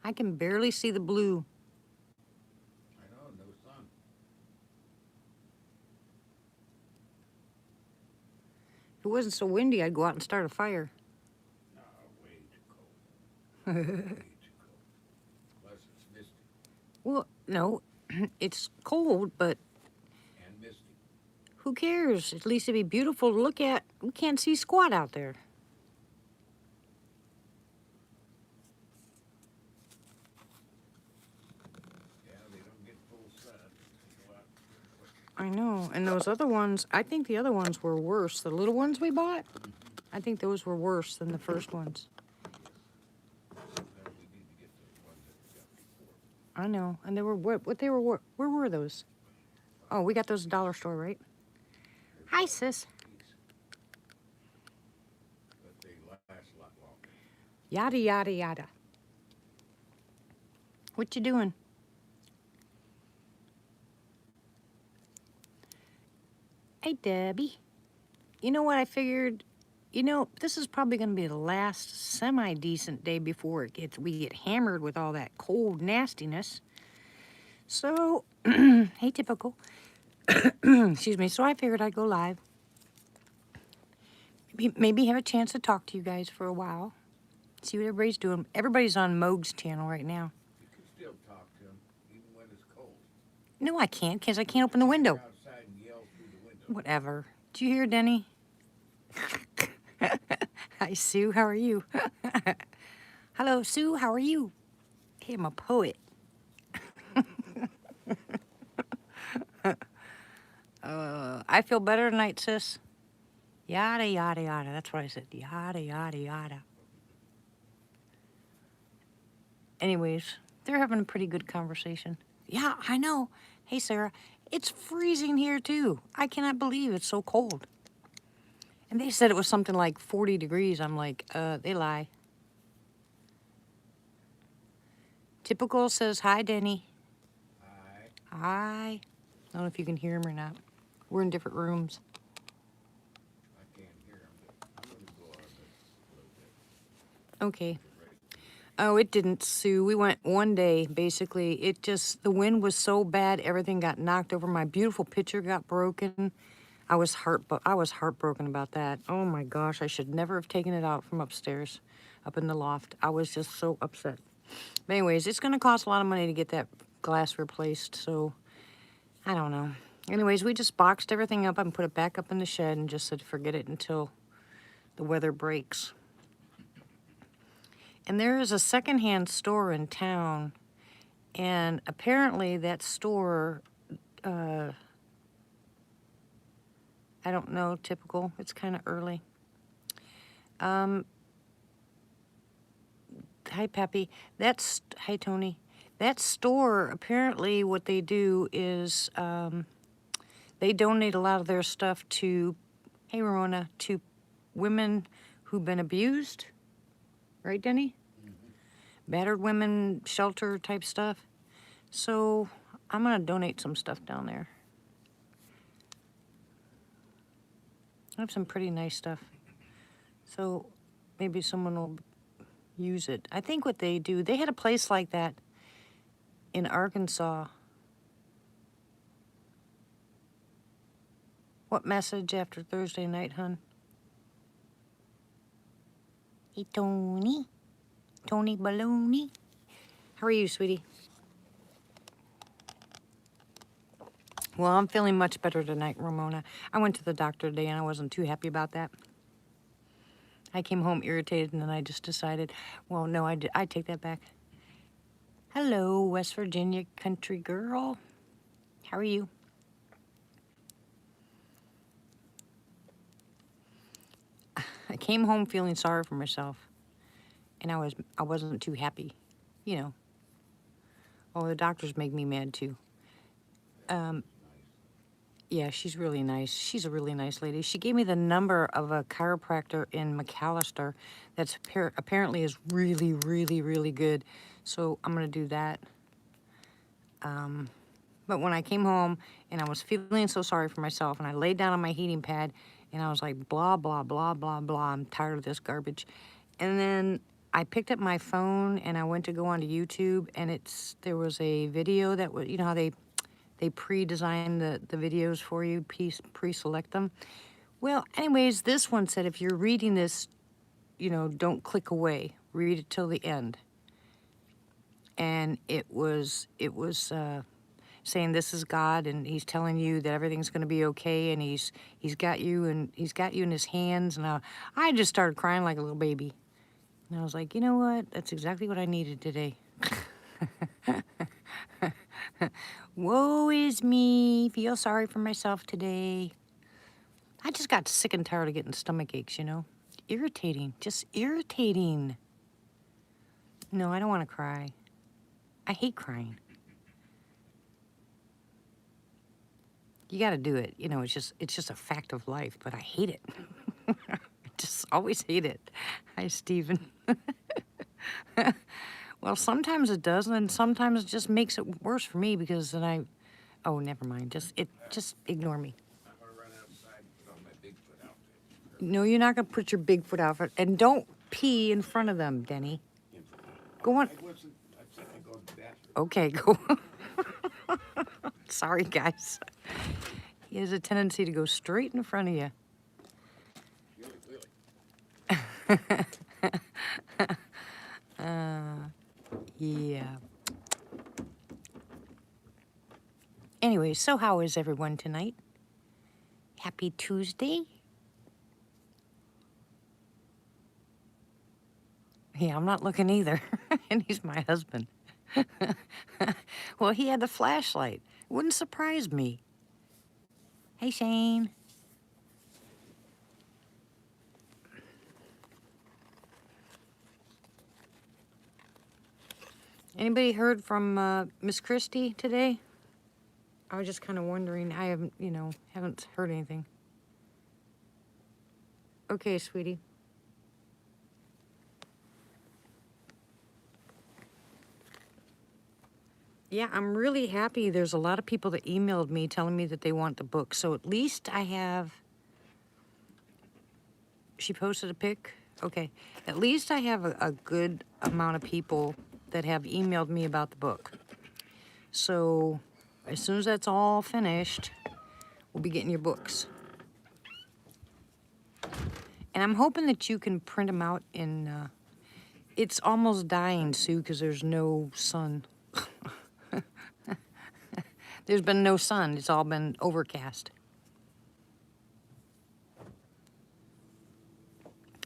I can barely see the blue. I know, no sun. If it wasn't so windy, I'd go out and start a fire. No, way too cold. Way too cold. Plus it's misty Well, no, it's cold, but and misty. who cares? At least it'd be beautiful to look at. We can't see squat out there. Yeah, they don't get full sun. They go out pretty quick. I know. And those other ones, I think the other ones were worse. The little ones we bought, I think those were worse than the first ones. Yes. No, we need to get those ones that we got before. I know. And they were what they were, where were those? Oh, we got those at the dollar store, right? They're Hi, $5 sis. a piece, but they last a lot longer. Yada, yada, yada. What you doing? Hey, Debbie. You know what I figured? You know, this is probably going to be the last semi-decent day before we get hammered with all that cold nastiness. So, hey, typical. Excuse me. So I figured I'd go live. Maybe have a chance to talk to you guys for a while. See what everybody's doing. Everybody's on Moog's channel right now. You can still talk to them even when it's cold. No, I can't, because I can't open the window. Stand outside and yell through the window. Whatever. Did you hear Denny? Hi, Sue. How are you? Hello, Sue. How are you? Hey, I'm a poet. I feel better tonight, sis. Yada, yada, yada. That's what I said. Yada, yada, yada. Anyways, they're having a pretty good conversation. Yeah, I know. Hey, Sarah. It's freezing here, too. I cannot believe it's so cold. And they said it was something like 40 degrees. I'm like, they lie. Typical says, hi, Denny. Hi. I don't know if you can hear him or not. We're in different rooms. I can't hear them, but I'm going to go on this a little bit. Okay. Get ready. Oh, it didn't, Sue. We went one day, basically. It just, the wind was so bad, everything got knocked over. My beautiful picture got broken. I was heartbroken about that. Oh my gosh, I should never have taken it out from upstairs, up in the loft. I was just so upset. But anyways, it's going to cost a lot of money to get that glass replaced, so I don't know. Anyways, we just boxed everything up and put it back up in the shed and just said forget it until the weather breaks. And there is a secondhand store in town, and apparently that store, I don't know, typical. It's kind of early. Hi, Peppy. Hi, Tony. That store, apparently what they do is they donate a lot of their stuff to, hey, Ramona, to women who've been abused. Right, Denny? Battered women shelter type stuff. So I'm going to donate some stuff down there. I have some pretty nice stuff. So maybe someone will use it. I think what they do, they had a place like that in Arkansas. What message after Thursday night, hun? Hey, Tony. Tony Baloney. How are you, sweetie? Well, I'm feeling much better tonight, Ramona. I went to the doctor today and I wasn't too happy about that. I came home irritated and then I just decided, well, no, I take that back. Hello, West Virginia country girl. How are you? I came home feeling sorry for myself, and I wasn't too happy, you know. Oh, the doctors make me mad too. Yeah, she's really nice. She's a really nice lady. She gave me the number of a chiropractor in McAllister that's apparently is really, really, really good. So I'm gonna do that. But when I came home and I was feeling so sorry for myself, and I laid down on my heating pad, and I was like, blah, blah, blah, blah, blah. I'm tired of this garbage. And then I picked up my phone and I went to go onto YouTube, and there was a video that was, you know how they pre-design the videos for you, pre-select them. Well, anyways, this one said if you're reading this, don't click away. Read it till the end. And it was saying this is God, and He's telling you that everything's going to be okay, and He's got you, and He's got you in His hands. And I just started crying like a little baby, and I was like, you know what? That's exactly what I needed today. Woe is me. Feel sorry for myself today. I just got sick and tired of getting stomach aches, Irritating. Just irritating. No, I don't want to cry. I hate crying. You got to do it. It's just a fact of life, but I hate it. I just always hate it. Hi, Stephen. Well, sometimes it does, and sometimes it just makes it worse for me because then oh, never mind. Just ignore me. I'm gonna run outside and put on my Bigfoot outfit. No, you're not going to put your Bigfoot outfit, and don't pee in front of them, Denny. Go on. I said I go to the bathroom. Okay, go. Sorry, guys. He has a tendency to go straight in front of you. Yeah. Anyway, so how is everyone tonight? Happy Tuesday? Yeah, I'm not looking either. And he's my husband. Well, he had the flashlight. Wouldn't surprise me. Hey, Shane. Anybody heard from Miss Christie today? I was just kind of wondering. I haven't heard anything. Okay, sweetie. Yeah, I'm really happy. There's a lot of people that emailed me telling me that they want the book. So at least I have... She posted a pic? Okay. At least I have a good amount of people that have emailed me about the book. So as soon as that's all finished, we'll be getting your books. And I'm hoping that you can print them out in... It's almost dying, Sue, because there's no sun. There's been no sun. It's all been overcast.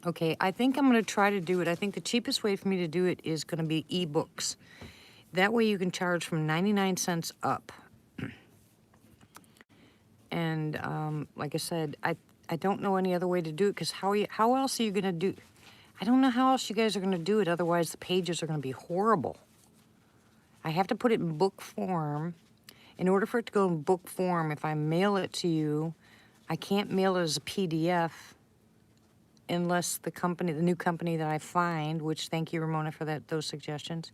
Okay, I think I'm going to try to do it. I think the cheapest way for me to do it is going to be ebooks. That way you can charge from 99 cents up. And like I said, I don't know any other way to do it because how else are you going to do... I don't know how else you guys are going to do it. Otherwise, the pages are going to be horrible. I have to put it in book form. In order for it to go in book form, if I mail it to you, I can't mail it as a PDF unless the new company that I find, which thank you, Ramona, for those suggestions,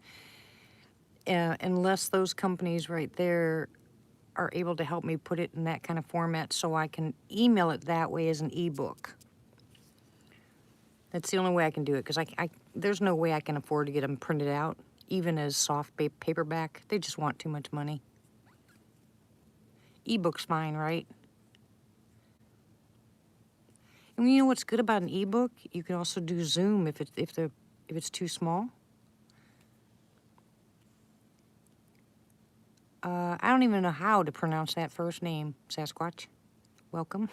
unless those companies right there are able to help me put it in that kind of format so I can email it that way as an ebook. That's the only way I can do it because there's no way I can afford to get them printed out, even as soft paperback. They just want too much money. Ebook's fine, right? And you know what's good about an ebook? You can also do zoom if it's too small. I don't even know how to pronounce that first name, Sasquatch. Welcome.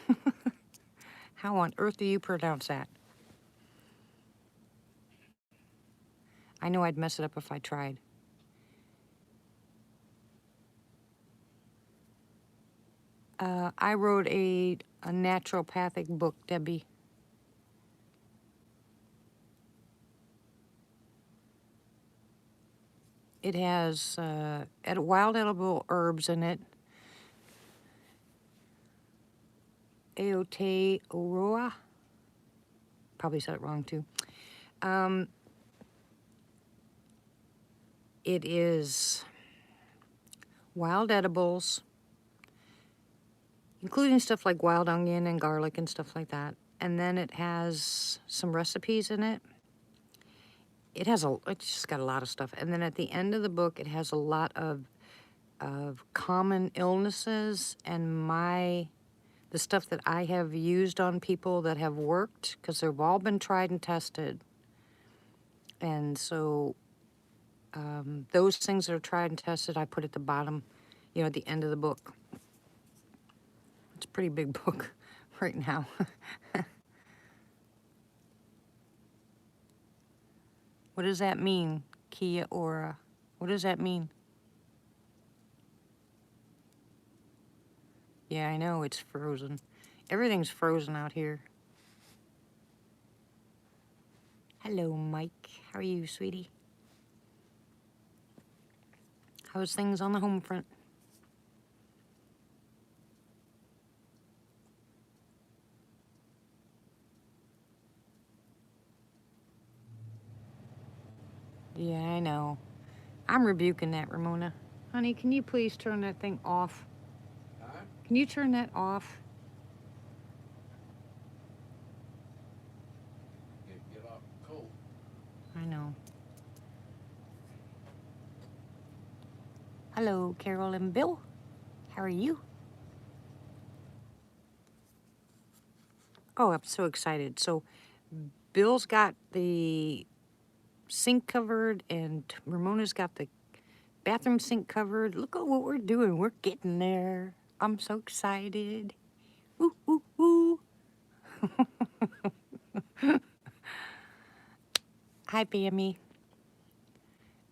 How on earth do you pronounce that? I know I'd mess it up if I tried. I wrote a naturopathic book, Debbie. It has wild edible herbs in it. Aotearoa. Probably said it wrong too. It is wild edibles, including stuff like wild onion and garlic and stuff like that. And then it has some recipes in it. it's just got a lot of stuff. And then at the end of the book, it has a lot of common illnesses and the stuff that I have used on people that have worked, because they've all been tried and tested. And so those things that are tried and tested, I put at the bottom, at the end of the book. It's a pretty big book right now. What does that mean, Kia Ora? What does that mean? Yeah, I know, it's frozen. Everything's frozen out here. Hello, Mike. How are you, sweetie? How's things on the home front? Yeah, I know. I'm rebuking that, Ramona. Honey, can you please turn that thing off? Huh? Can you turn that off? Get off cold. I know. Hello, Carol and Bill. How are you? Oh, I'm so excited. So, Bill's got the sink covered, and Ramona's got the bathroom sink covered. Look at what we're doing. We're getting there. I'm so excited. Woo, woo, woo. Hi, Pammy.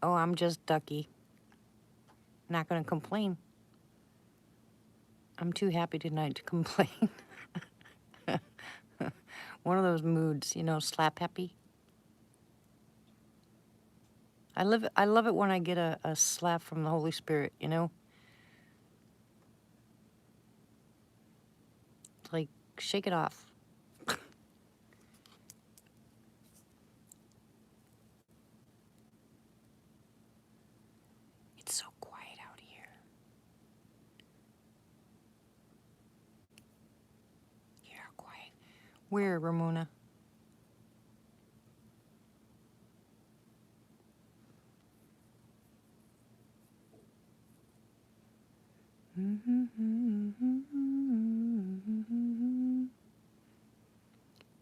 Oh, I'm just Ducky. Not going to complain. I'm too happy tonight to complain. One of those moods, slap happy. I love it when I get a slap from the Holy Spirit, It's like, shake it off. It's so quiet out here. Yeah, quiet. Where, Ramona?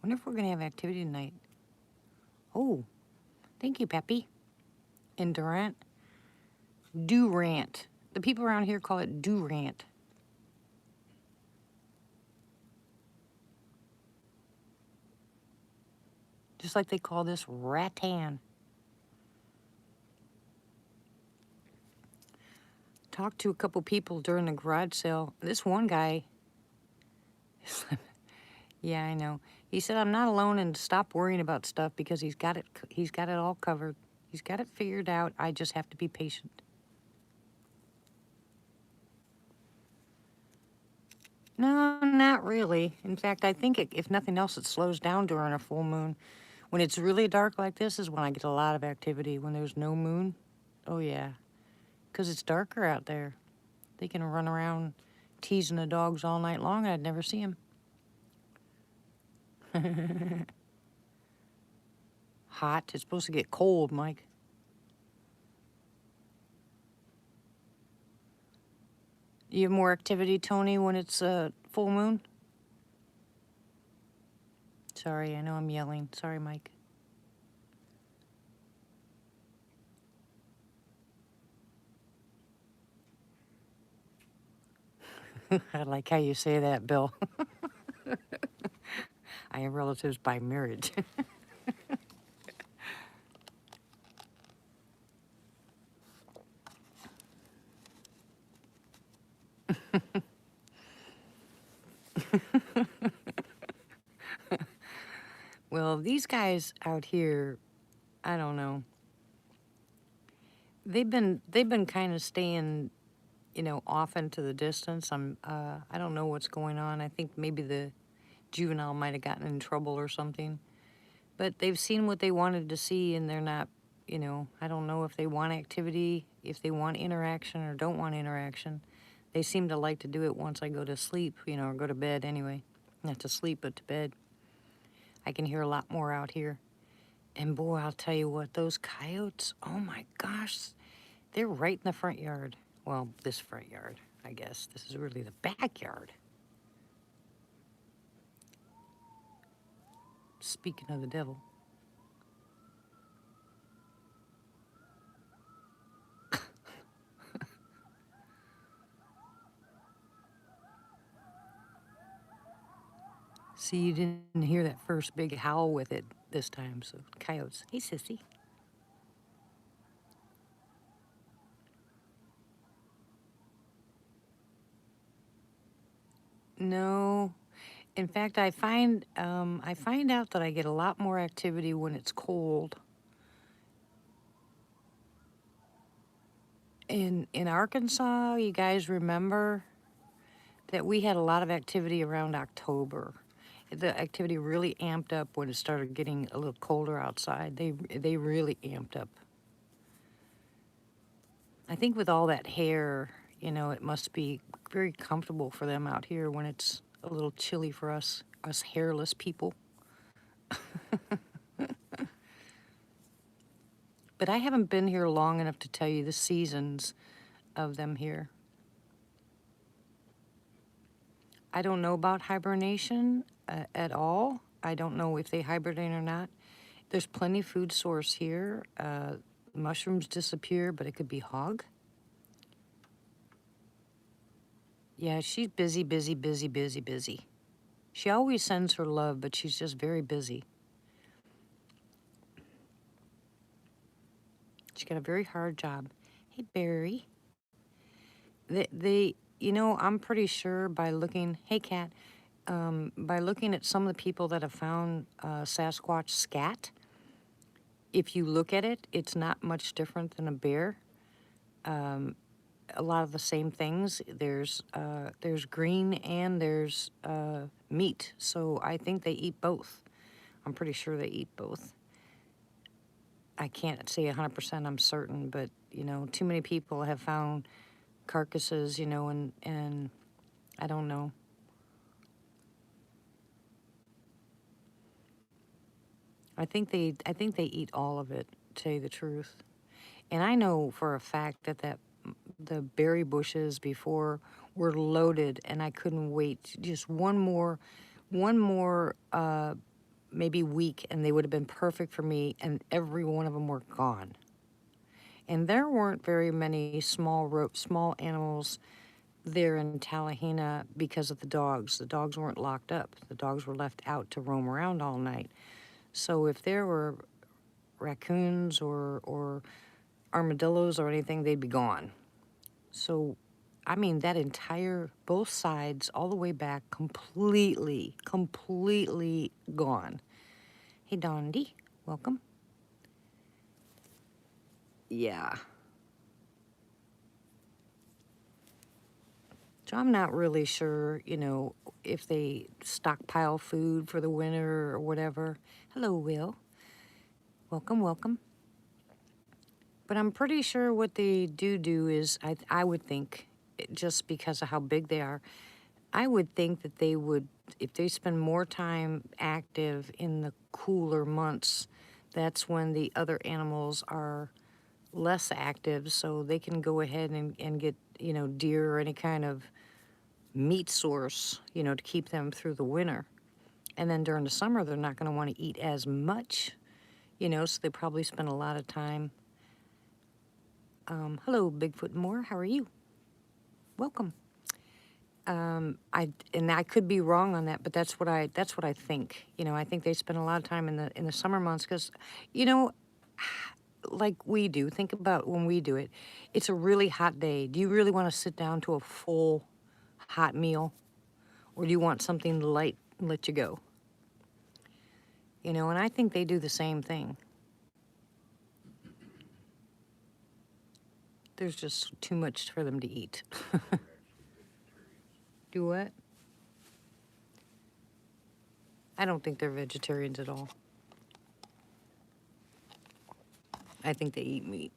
Wonder if we're gonna have activity tonight. Oh, thank you, Peppy. And Durant. Durant. The people around here call it Durant. Just like they call this rattan. Talked to a couple people during the garage sale. This one guy, yeah, I know. He said, I'm not alone, and stop worrying about stuff because he's got it all covered. He's got it figured out. I just have to be patient. No, not really. In fact, I think if nothing else, it slows down during a full moon. When it's really dark like this is when I get a lot of activity. When there's no moon, oh yeah, because it's darker out there. They can run around teasing the dogs all night long. I'd never see them. Hot. It's supposed to get cold, Mike. You have more activity, Tony, when it's full moon? Sorry, I know I'm yelling. Sorry, Mike. I like how you say that, Bill. I have relatives by marriage. Well, these guys out here, I don't know. They've been kind of staying, off into the distance. I don't know what's going on. I think maybe the juvenile might have gotten in trouble or something. But they've seen what they wanted to see, and they're not, I don't know if they want activity, if they want interaction or don't want interaction. They seem to like to do it once I go to sleep, or go to bed anyway. Not to sleep, but to bed. I can hear a lot more out here. And boy, I'll tell you what, those coyotes, oh my gosh, they're right in the front yard. Well, this front yard, I guess. This is really the backyard. Speaking of the devil. See, you didn't hear that first big howl with it this time, so coyotes. Hey, sissy. No. In fact, I find out that I get a lot more activity when it's cold. In Arkansas, you guys remember that we had a lot of activity around October. The activity really amped up when it started getting a little colder outside. They really amped up. I think with all that hair, you know, it must be very comfortable for them out here when it's a little chilly for us hairless people. But I haven't been here long enough to tell you the seasons of them here. I don't know about hibernation at all. I don't know if they hibernate or not. There's plenty of food source here. Mushrooms disappear, but it could be hog. Yeah, she's busy, busy, busy, busy, busy. She always sends her love, but she's just very busy. She's got a very hard job. Hey, Barry. You know, I'm pretty sure by looking, hey, Cat, by looking at some of the people that have found Sasquatch scat, if you look at it, it's not much different than a bear. A lot of the same things. There's green and there's meat. So I think they eat both. I'm pretty sure they eat both. I can't say 100% I'm certain, but, you know, too many people have found carcasses, you know, and I don't know. I think they eat all of it, to tell you the truth. And I know for a fact that the berry bushes before were loaded, and I couldn't wait just one more maybe week, and they would have been perfect for me, and every one of them were gone. And there weren't very many small animals there in Tallahena because of the dogs. The dogs weren't locked up. The dogs were left out to roam around all night. So if there were raccoons or armadillos or anything, they'd be gone. So, I mean, that entire, both sides, all the way back, completely gone. Hey, Dondi, welcome. Yeah. So I'm not really sure, you know, if they stockpile food for the winter or whatever. Hello, Will. Welcome, welcome. But I'm pretty sure what they do is, I would think, just because of how big they are, I would think that they would, if they spend more time active in the cooler months, that's when the other animals are less active, so they can go ahead and get, you know, deer or any kind of meat source, you know, to keep them through the winter. And then during the summer, they're not going to want to eat as much, you know, so they probably spend a lot of time. Hello, Bigfoot Moore. How are you? Welcome. And I could be wrong on that, but that's what I think. You know, I think they spend a lot of time in the summer months because, you know, like we do. Think about when we do it. It's a really hot day. Do you really want to sit down to a full hot meal, or do you want something light and let you go? You know, and I think they do the same thing. There's just too much for them to eat. Do what? I don't think they're vegetarians at all. I think they eat meat.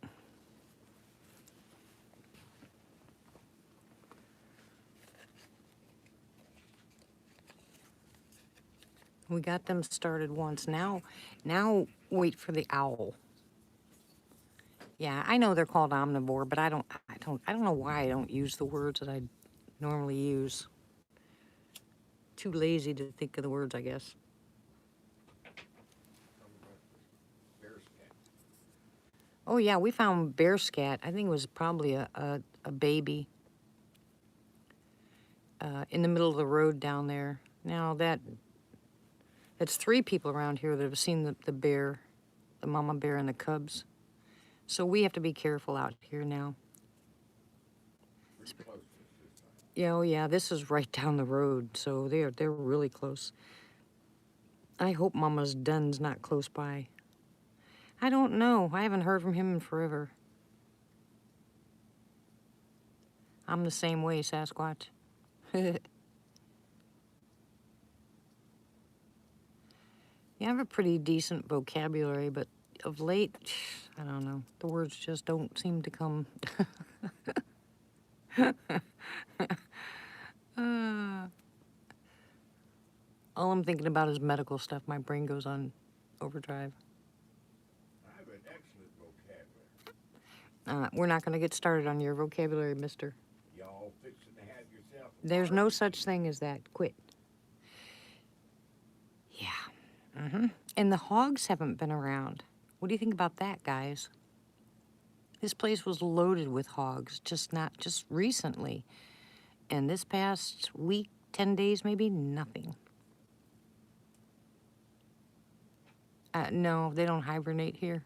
We got them started once. Now wait for the owl. Yeah, I know they're called omnivore, but I don't know why I don't use the words that I normally use. Too lazy to think of the words, I guess. Talking about the bear scat. Oh yeah, we found bear scat. I think it was probably a baby in the middle of the road down there. Now that's three people around here that have seen the bear, the mama bear and the cubs. So we have to be careful out here now. Pretty close to us this time. Yeah, oh yeah, this is right down the road, so they're really close. I hope Mama's Dun's not close by. I don't know. I haven't heard from him in forever. I'm the same way, Sasquatch. You have a pretty decent vocabulary, but of late, I don't know. The words just don't seem to come. uh, all I'm thinking about is medical stuff. My brain goes on overdrive. I have an excellent vocabulary. We're not going to get started on your vocabulary, mister. Y'all fixing to have yourself a There's no barbecue. such thing as that. Quit. Yeah. And the hogs haven't been around. What do you think about that, guys? This place was loaded with hogs, not just recently. And this past week, 10 days maybe, nothing. No, they don't hibernate here.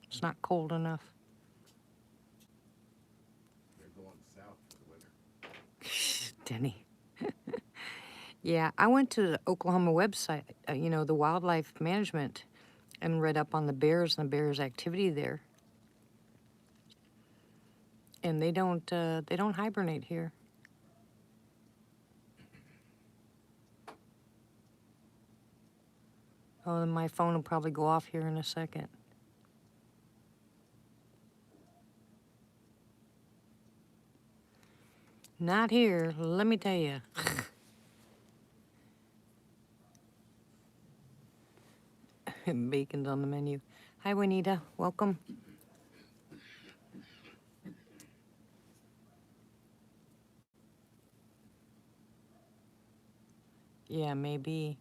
It's not cold enough. They're going south for the winter. Denny. Yeah, I went to the Oklahoma website, the wildlife management, and read up on the bears and the bears' activity there. And they don't hibernate here. Oh, and my phone will probably go off here in a second. Not here, let me tell you. Bacon's on the menu. Hi, Juanita. Welcome. Yeah, maybe.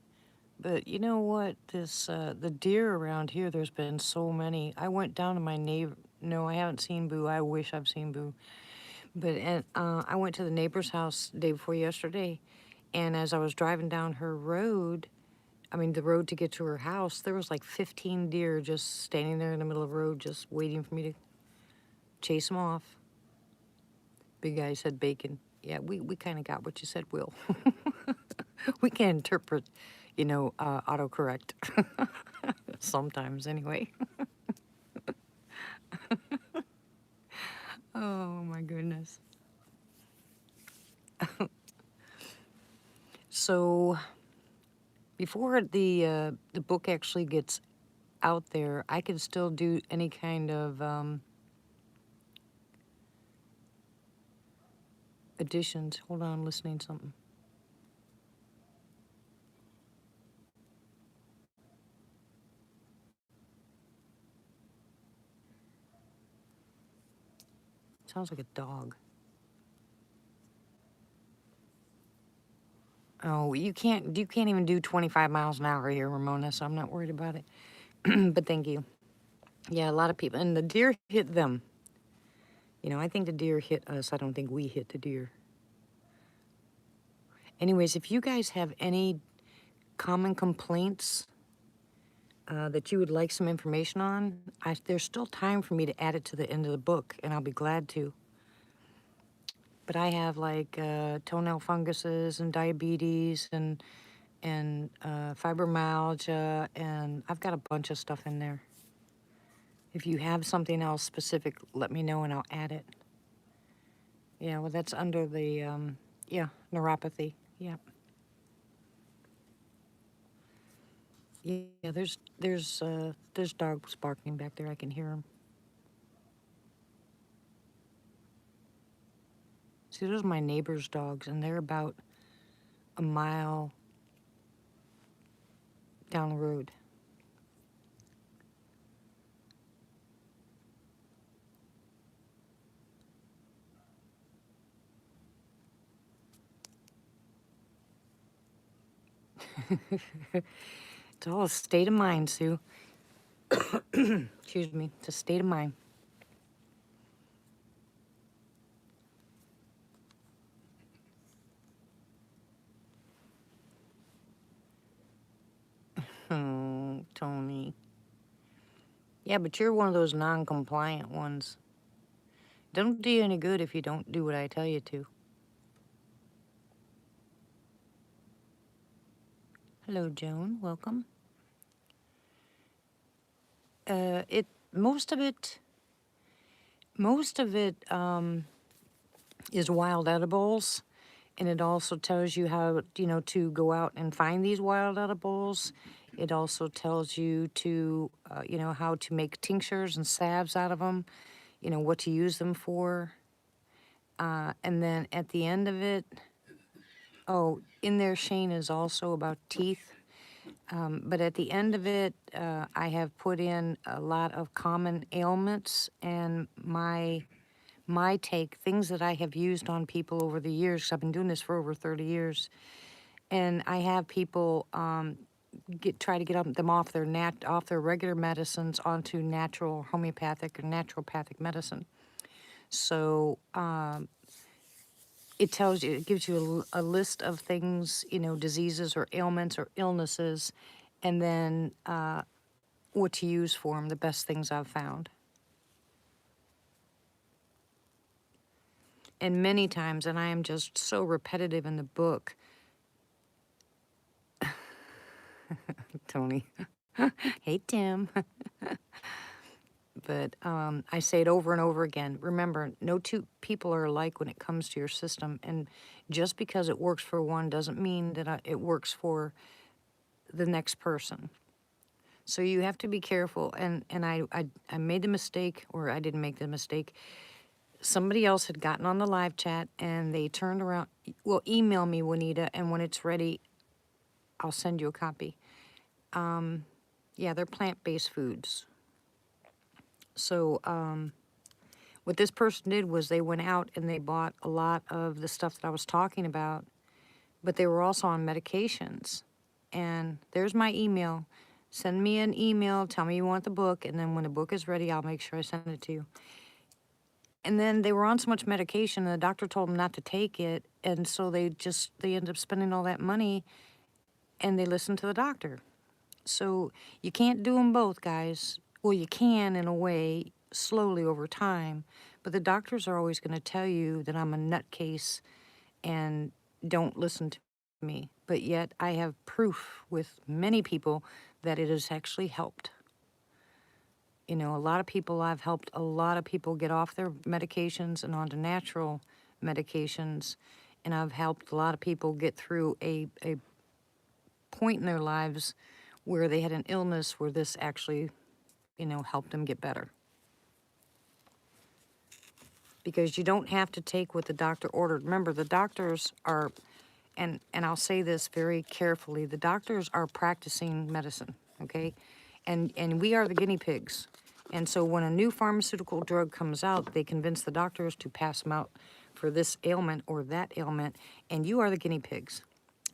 But you know what? The deer around here, there's been so many. I went down to my neighbor. No, I haven't seen Boo. I wish I've seen Boo. But I went to the neighbor's house the day before yesterday, and as I was driving down her road, the road to get to her house, there was like 15 deer just standing there in the middle of the road, just waiting for me to chase them off. Big guy said bacon. Yeah, we kind of got what you said, Will. We can interpret, autocorrect. Sometimes, anyway. Oh, my goodness. So, before the book actually gets out there, I can still do any kind of additions. Hold on, I'm listening to something. Sounds like a dog. Oh, you can't even do 25 miles an hour here, Ramona, so I'm not worried about it. But thank you. Yeah, a lot of people, and the deer hit them. I think the deer hit us. I don't think we hit the deer. Anyways, if you guys have any common complaints that you would like some information on, there's still time for me to add it to the end of the book, and I'll be glad to. But I have like toenail funguses and diabetes and fibromyalgia, and I've got a bunch of stuff in there. If you have something else specific, let me know and I'll add it. Yeah, well, that's under the, neuropathy. Yeah. Yeah, there's dogs barking back there. I can hear them. See, those are my neighbor's dogs, and they're about a mile down the road. It's all a state of mind, Sue. Excuse me. It's a state of mind. Oh, Tony. Yeah, but you're one of those non-compliant ones. Don't do you any good if you don't do what I tell you to. Hello, Joan. Welcome. It most of it is wild edibles, and it also tells you how to go out and find these wild edibles. It also tells you to how to make tinctures and salves out of them. What to use them for. And then at the end of it, oh, in there, Shane, is also about teeth. But at the end of it, I have put in a lot of common ailments and my take, things that I have used on people over the years, 'cause I've been doing this for over 30 years. And I have people try to get them off their regular medicines onto natural homeopathic or naturopathic medicine. So it gives you a list of things, diseases or ailments or illnesses, and then what to use for them, the best things I've found. And many times, and I am just so repetitive in the book, Tony. Hey, Tim. But I say it over and over again. Remember, no two people are alike when it comes to your system. And just because it works for one doesn't mean that it works for the next person. So you have to be careful. And I made the mistake, or I didn't make the mistake. Somebody else had gotten on the live chat and they turned around. Well, email me, Juanita, and when it's ready, I'll send you a copy. Yeah, they're plant-based foods. So what this person did was they went out and they bought a lot of the stuff that I was talking about, but they were also on medications. And there's my email. Send me an email, tell me you want the book, and then when the book is ready, I'll make sure I send it to you. And then they were on so much medication, and the doctor told them not to take it, and so they ended up spending all that money, and they listened to the doctor. So you can't do them both, guys. Well, you can in a way, slowly over time, but the doctors are always going to tell you that I'm a nutcase and don't listen to me. But yet I have proof with many people that it has actually helped. A lot of people, I've helped a lot of people get off their medications and onto natural medications, and I've helped a lot of people get through a point in their lives where they had an illness where this actually, helped them get better. Because you don't have to take what the doctor ordered. Remember, the doctors are, and I'll say this very carefully, the doctors are practicing medicine, okay? And we are the guinea pigs. And so when a new pharmaceutical drug comes out, they convince the doctors to pass them out for this ailment or that ailment, and you are the guinea pigs.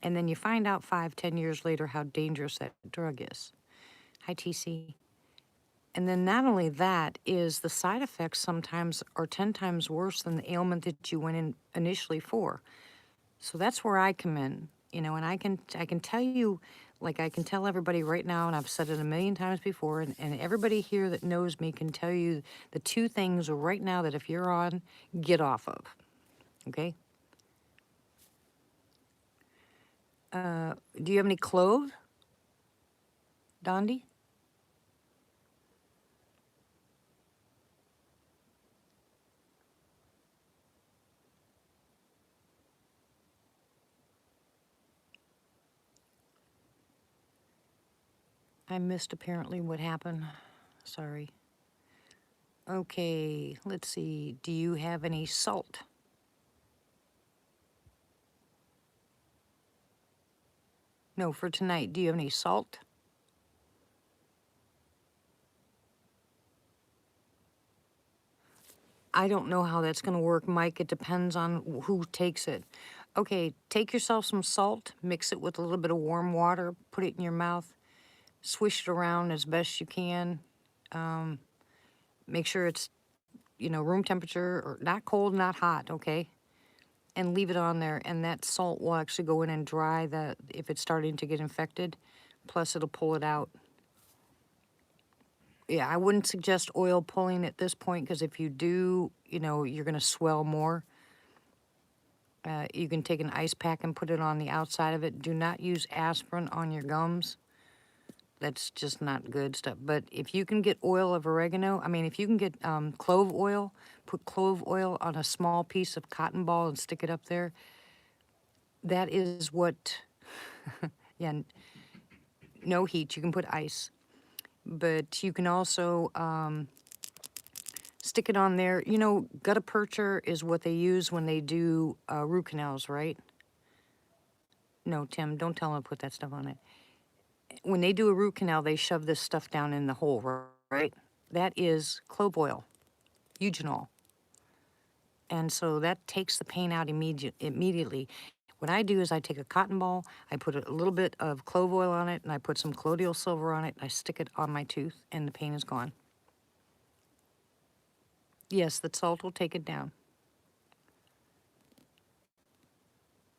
And then you find out 5-10 years later how dangerous that drug is. Hi, TC. And then not only that is the side effects sometimes are 10 times worse than the ailment that you went in initially for. So that's where I come in, and I can tell you, like I can tell everybody right now, and I've said it a million times before, and everybody here that knows me can tell you the two things right now that if you're on, get off of, okay? Do you have any clove, Dondi? I missed apparently what happened. Sorry. Okay, let's see. Do you have any salt? No, for tonight. Do you have any salt? I don't know how that's going to work, Mike. It depends on who takes it. Okay, take yourself some salt, mix it with a little bit of warm water, put it in your mouth, swish it around as best you can. Make sure it's, room temperature or not cold, not hot, okay? And leave it on there, and that salt will actually go in and dry if it's starting to get infected. Plus, it'll pull it out. Yeah, I wouldn't suggest oil pulling at this point because if you do, you're going to swell more. You can take an ice pack and put it on the outside of it. Do not use aspirin on your gums. That's just not good stuff. But if you can get oil of oregano, if you can get clove oil, put clove oil on a small piece of cotton ball and stick it up there. That is what, yeah, no heat. You can put ice. But you can also stick it on there. Gutta percha is what they use when they do root canals, right? No, Tim, don't tell them to put that stuff on it. When they do a root canal, they shove this stuff down in the hole, right? That is clove oil, eugenol. And so that takes the pain out immediately. What I do is I take a cotton ball, I put a little bit of clove oil on it, and I put some colloidal silver on it, and I stick it on my tooth, and the pain is gone. Yes, the salt will take it down.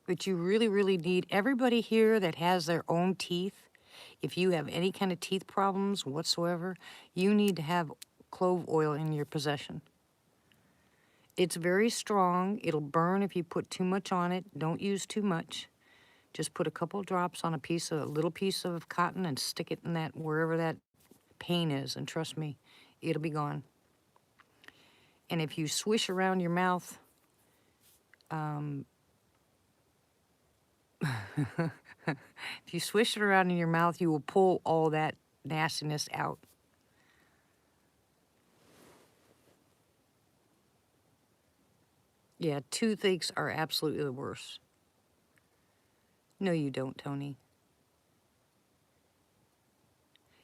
But you really, really need everybody here that has their own teeth. If you have any kind of teeth problems whatsoever, you need to have clove oil in your possession. It's very strong. It'll burn if you put too much on it. Don't use too much. Just put a couple drops on a little piece of cotton and stick it in that wherever that pain is, and trust me, it'll be gone. And if you swish around your mouth, if you swish it around in your mouth, you will pull all that nastiness out. Yeah, toothaches are absolutely the worst. No, you don't, Tony.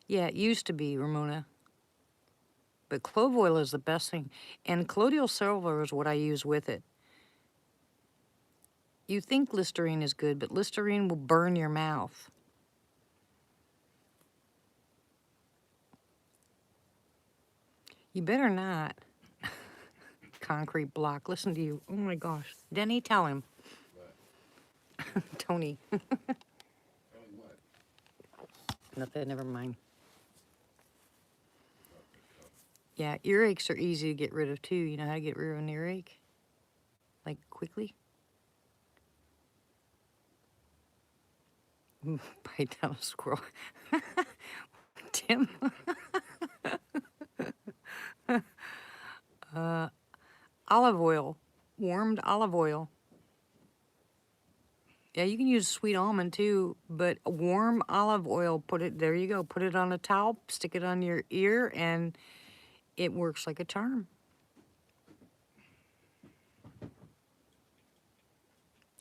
Yeah, it used to be, Ramona. But clove oil is the best thing. And colloidal silver is what I use with it. You think Listerine is good, but Listerine will burn your mouth. You better not. Concrete block. Listen to you. Oh my gosh. Denny, tell him. But Tony. tell me what? Nothing, never mind. Yeah, earaches are easy to get rid of too. You know how to get rid of an earache? Like quickly? Bite down a squirrel. Tim. Olive oil. Warmed olive oil. Yeah, you can use sweet almond too, but warm olive oil, there you go. Put it on a towel, stick it on your ear, and it works like a charm.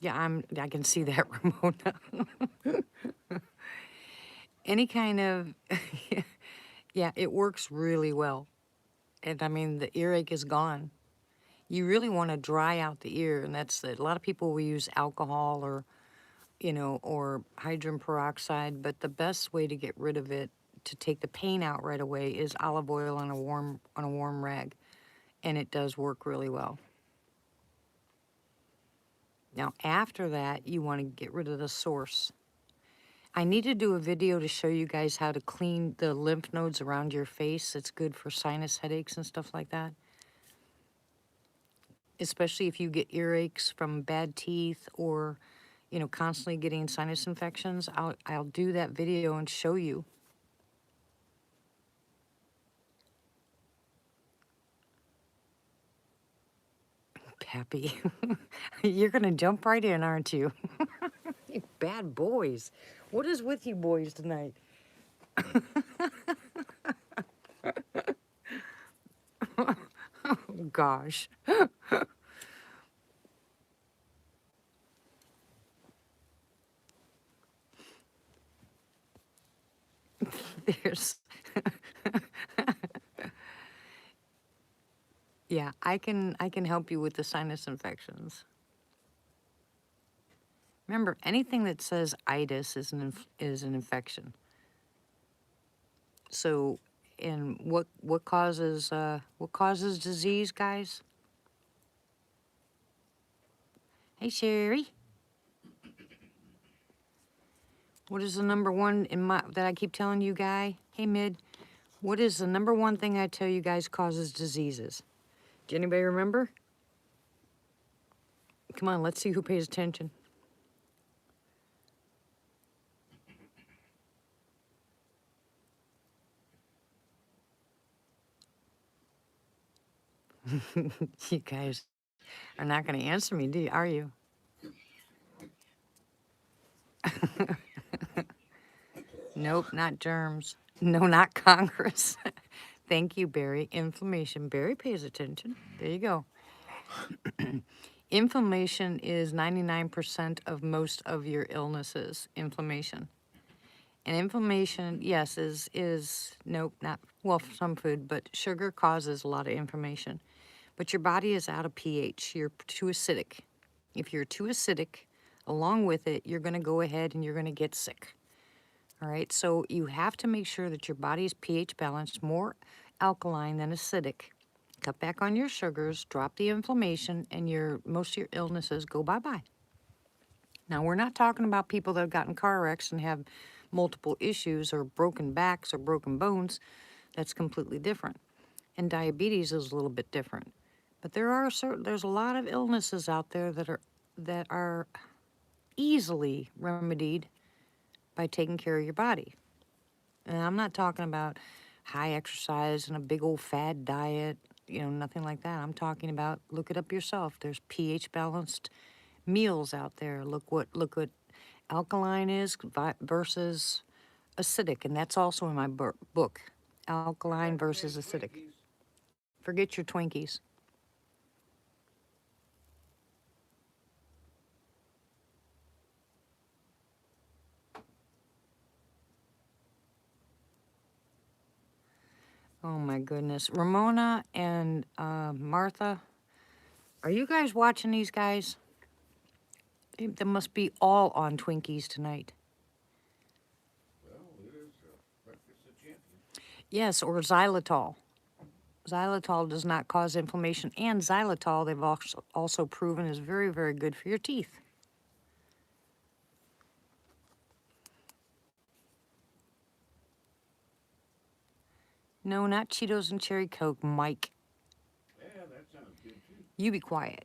Yeah, I can see that, Ramona. Any kind of, yeah, it works really well. And the earache is gone. You really want to dry out the ear, and that's it. A lot of people will use alcohol or, or hydrogen peroxide, but the best way to get rid of it, to take the pain out right away, is olive oil on a warm rag, and it does work really well. Now, after that, you want to get rid of the source. I need to do a video to show you guys how to clean the lymph nodes around your face. It's good for sinus headaches and stuff like that. Especially if you get earaches from bad teeth or, constantly getting sinus infections. I'll do that video and show you. Pappy, you're gonna jump right in, aren't you? You bad boys. What is with you boys tonight? Oh, gosh. There's yeah, I can help you with the sinus infections. Remember, anything that says itis is is an infection. So, and what causes disease, guys? Hey, Sherry. What is the number one in my that I keep telling you, guy? Hey, Mid. What is the number one thing I tell you guys causes diseases? Do anybody remember? Come on, let's see who pays attention. You guys are not going to answer me, are you? Nope, not germs. No, not Congress. Thank you, Barry. Inflammation. Barry pays attention. There you go. Inflammation is 99% of most of your illnesses. Inflammation. And inflammation, yes, is nope, not well, some food, but sugar causes a lot of inflammation. But your body is out of pH. You're too acidic. If you're too acidic, along with it, you're going to go ahead and you're going to get sick. All right, so you have to make sure that your body is pH balanced, more alkaline than acidic. Cut back on your sugars, drop the inflammation, and most of your illnesses go bye-bye. Now, we're not talking about people that have gotten car wrecks and have multiple issues or broken backs or broken bones. That's completely different. And diabetes is a little bit different. But there's a lot of illnesses out there that are easily remedied by taking care of your body. And I'm not talking about high exercise and a big old fad diet, nothing like that. I'm talking about, look it up yourself. There's pH balanced meals out there. Look what alkaline is versus acidic, and that's also in my book. Alkaline versus acidic. Forget your Twinkies. Oh my goodness. Ramona and Martha, are you guys watching these guys? They must be all on Twinkies tonight. Well, it is breakfast of champions. Yes, or xylitol. Xylitol does not cause inflammation, and xylitol, they've also proven, is very, very good for your teeth. No, not Cheetos and Cherry Coke, Mike. Yeah, that sounds good too. You be quiet.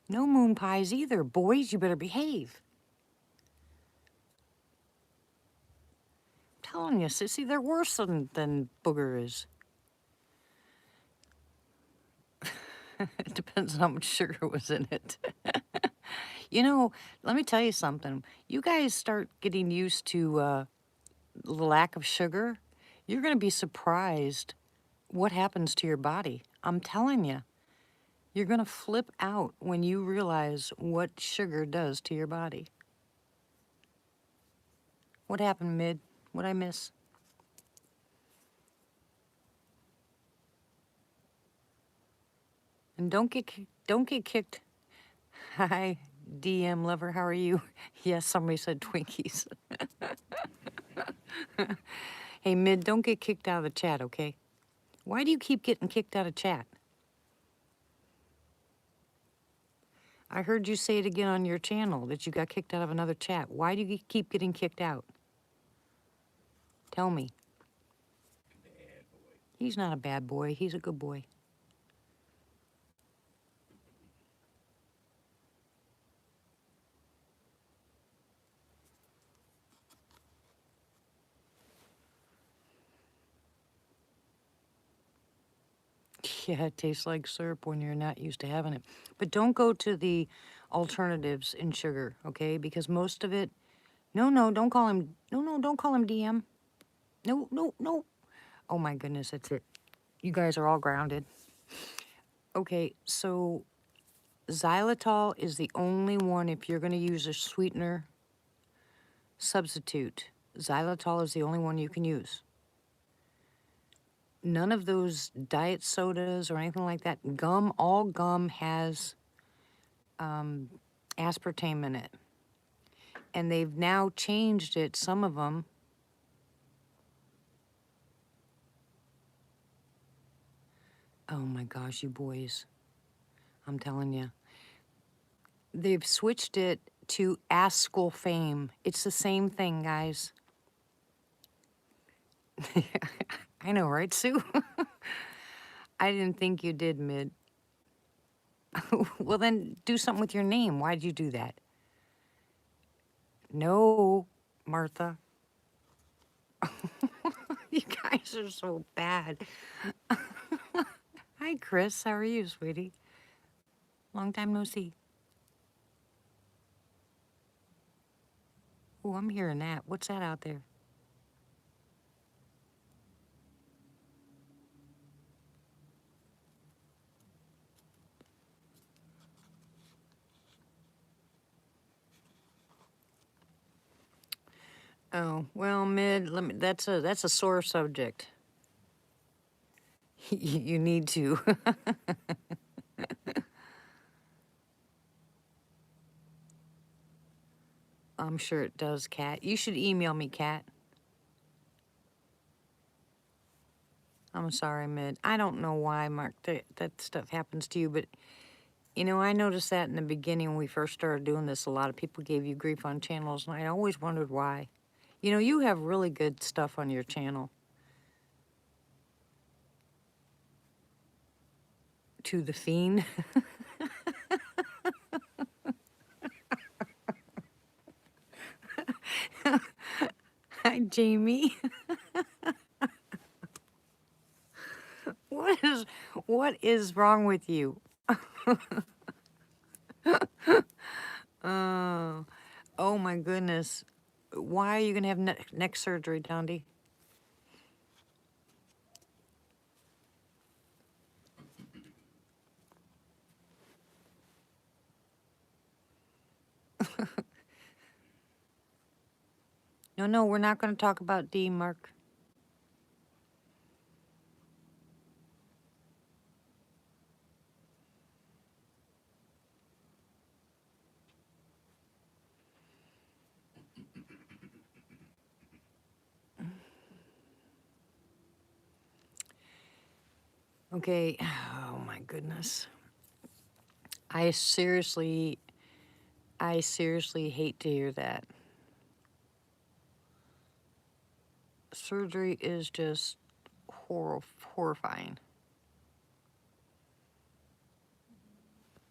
No moon pies either. Boys, you better behave. I'm telling you, sissy, they're worse than booger is. It depends on how much sugar was in it. Let me tell you something. You guys start getting used to the lack of sugar, you're going to be surprised what happens to your body. I'm telling you. You're going to flip out when you realize what sugar does to your body. What happened, Mid? What'd I miss? And don't get kicked. Hi, DM lover. How are you? Yes, somebody said Twinkies. Hey, Mid, don't get kicked out of the chat, okay? Why do you keep getting kicked out of chat? I heard you say it again on your channel that you got kicked out of another chat. Why do you keep getting kicked out? Tell me. Bad boy. He's not a bad boy. He's a good boy. Yeah, it tastes like syrup when you're not used to having it. But don't go to the alternatives in sugar, okay? Because most of it... No, don't call him... No, don't call him DM. No. Oh my goodness, that's it. You guys are all grounded. Okay, so xylitol is the only one, if you're going to use a sweetener substitute, xylitol is the only one you can use. None of those diet sodas or anything like that. All gum has aspartame in it. And they've now changed it, some of them. Oh my gosh, you boys. I'm telling you. They've switched it to ascorbate. It's the same thing, guys. I know, right, Sue? I didn't think you did, Mid. Well, then do something with your name. Why'd you do that? No, Martha. You guys are so bad. Hi, Chris. How are you, sweetie? Long time no see. Oh, I'm hearing that. What's that out there? Oh, well, Mid, that's a sore subject. You need to. I'm sure it does, Kat. You should email me, Kat. I'm sorry, Mid. I don't know why, Mark, that stuff happens to you, but you know, I noticed that in the beginning when we first started doing this, a lot of people gave you grief on channels, and I always wondered why. You know, you have really good stuff on your channel. To the Fiend. Hi, Jamie. What is wrong with you? Oh, oh my goodness. Why are you gonna have neck surgery, Dondi? No, we're not gonna talk about D, Mark. Okay, oh my goodness. I seriously hate to hear that. Surgery is just horrifying.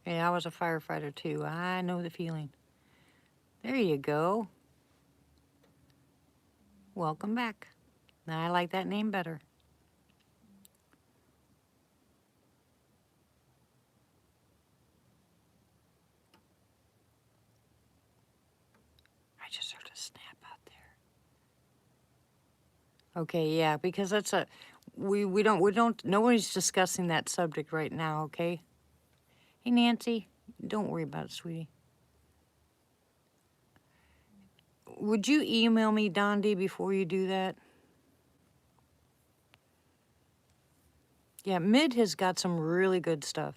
Hey, I was a firefighter too. I know the feeling. There you go. Welcome back. I like that name better. I just heard a snap out there. Okay, yeah, because that's we don't nobody's discussing that subject right now, okay? Hey Nancy, don't worry about it, sweetie. Would you email me, Dondi, before you do that? Yeah, Mid has got some really good stuff.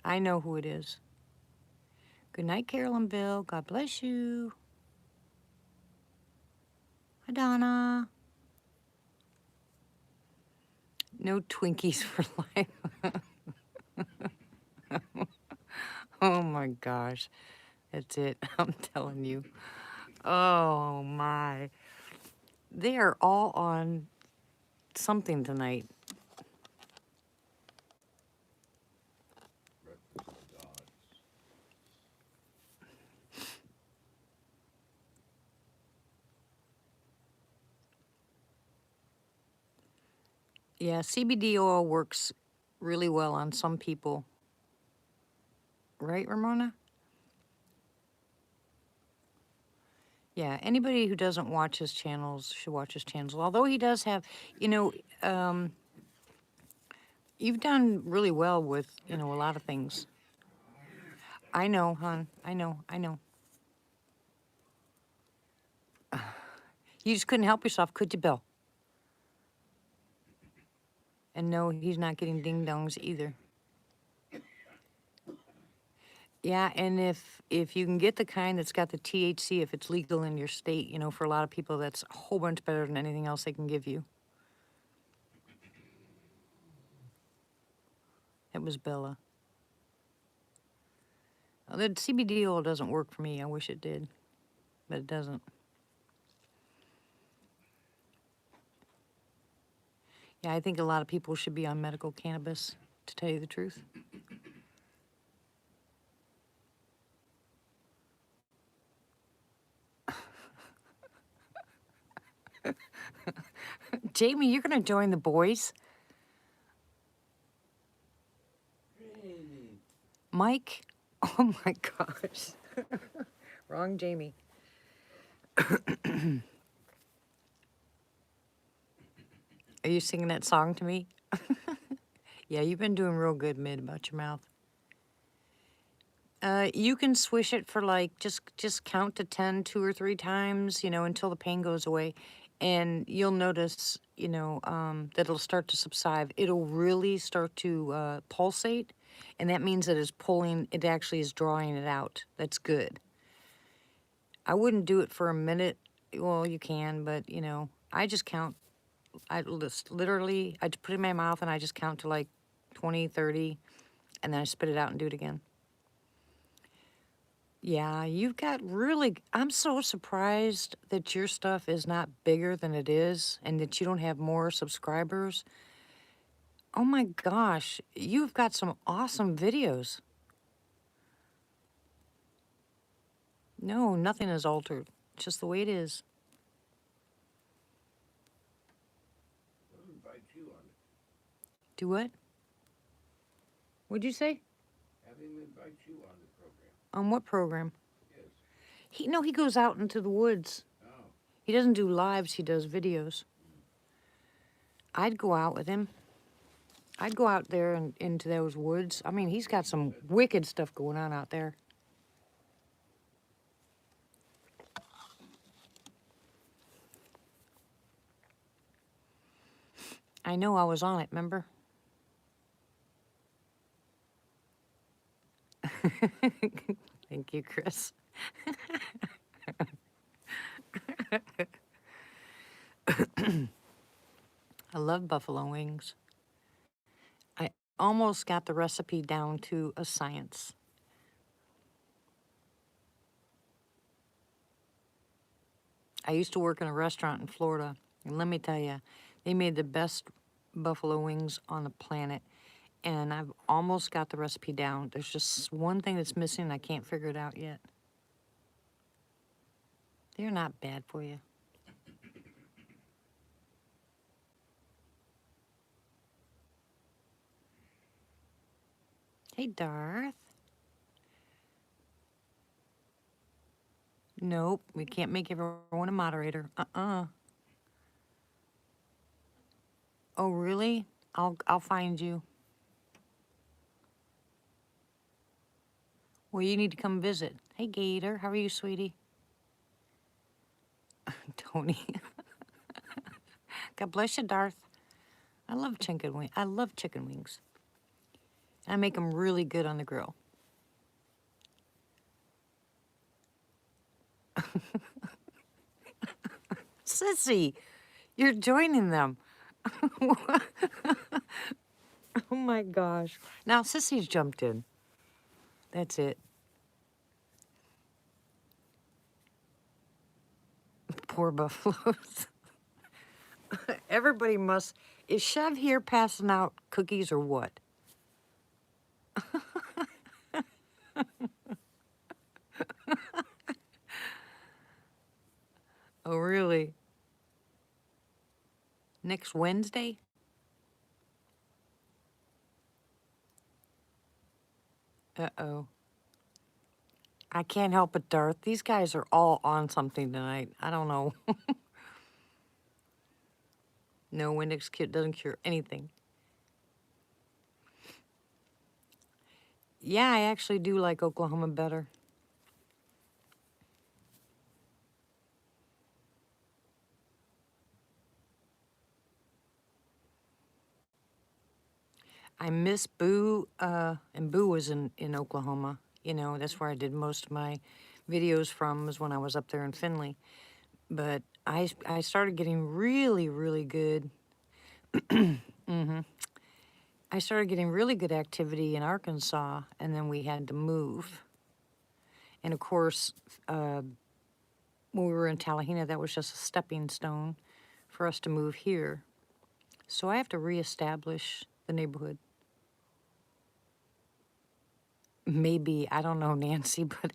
I know who it is. Good night, Carolyn Bill. God bless you. Hi, Donna. No Twinkies for life. Oh my gosh. That's it. I'm telling you. Oh my. They are all on something tonight. Breakfast of gods. Yeah, CBD oil works really well on some people. Right, Ramona? Yeah, anybody who doesn't watch his channels should watch his channels. Although he does have, you know, you've done really well with, you know, a lot of things. I know, hon. I know. You just couldn't help yourself, could you, Bill? And no, he's not getting ding dongs either. Yeah, and if you can get the kind that's got the THC, if it's legal in your state, you know, for a lot of people, that's a whole bunch better than anything else they can give you. It was Bella. The CBD oil doesn't work for me. I wish it did, but it doesn't. Yeah, I think a lot of people should be on medical cannabis, to tell you the truth. Jamie, you're going to join the boys. Mike? Oh my gosh. Wrong Jamie. Are you singing that song to me? Yeah, you've been doing real good, Mid, about your mouth. You can swish it for like just count to 10 2 or 3 times, you know, until the pain goes away, and you'll notice, you know, that it'll start to subside. It'll really start to pulsate, and that means that it's pulling. It actually is drawing it out. That's good. I wouldn't do it for a minute. Well, you can, but you know, I just count. I just literally I just put it in my mouth and I just count to like 20, 30, and then I spit it out and do it again. Yeah, you've got really, I'm so surprised that your stuff is not bigger than it is and that you don't have more subscribers. Oh my gosh, you've got some awesome videos. No, nothing is altered. It's just the way it is. We'll invite you on it. Do what? What'd you say? Have him invite you on the program. On what program? Yes. He goes out into the woods. Oh, He doesn't do lives, he does videos. I'd go out with him. I'd go out there and into those woods. I mean, he's got some wicked stuff going on out there. I know I was on it, remember? Thank you, Chris. I love buffalo wings. I almost got the recipe down to a science. I used to work in a restaurant in Florida, and let me tell you, they made the best buffalo wings on the planet, and I've almost got the recipe down. There's just one thing that's missing, and I can't figure it out yet. They're not bad for you. Hey, Darth. Nope, we can't make everyone a moderator. Oh, really? I'll find you. Well, you need to come visit. Hey, Gator, how are you, sweetie? Tony. God bless you, Darth. I love chicken wings. I love chicken wings. I make them really good on the grill. Sissy, you're joining them. Oh my gosh. Now Sissy's jumped in. That's it. Poor buffaloes. Everybody must. Is Chev here passing out cookies or what? Oh, really? Next Wednesday? Uh-oh. I can't help it, Darth. These guys are all on something tonight. I don't know. No, Windex doesn't cure anything. Yeah, I actually do like Oklahoma better. I miss Boo, and Boo was in Oklahoma. You know, that's where I did most of my videos from, was when I was up there in Finley. But I started getting really, really good. I started getting really good activity in Arkansas, and then we had to move. And of course, when we were in Tallahena, that was just a stepping stone for us to move here. So I have to reestablish the neighborhood. Maybe, I don't know, Nancy, but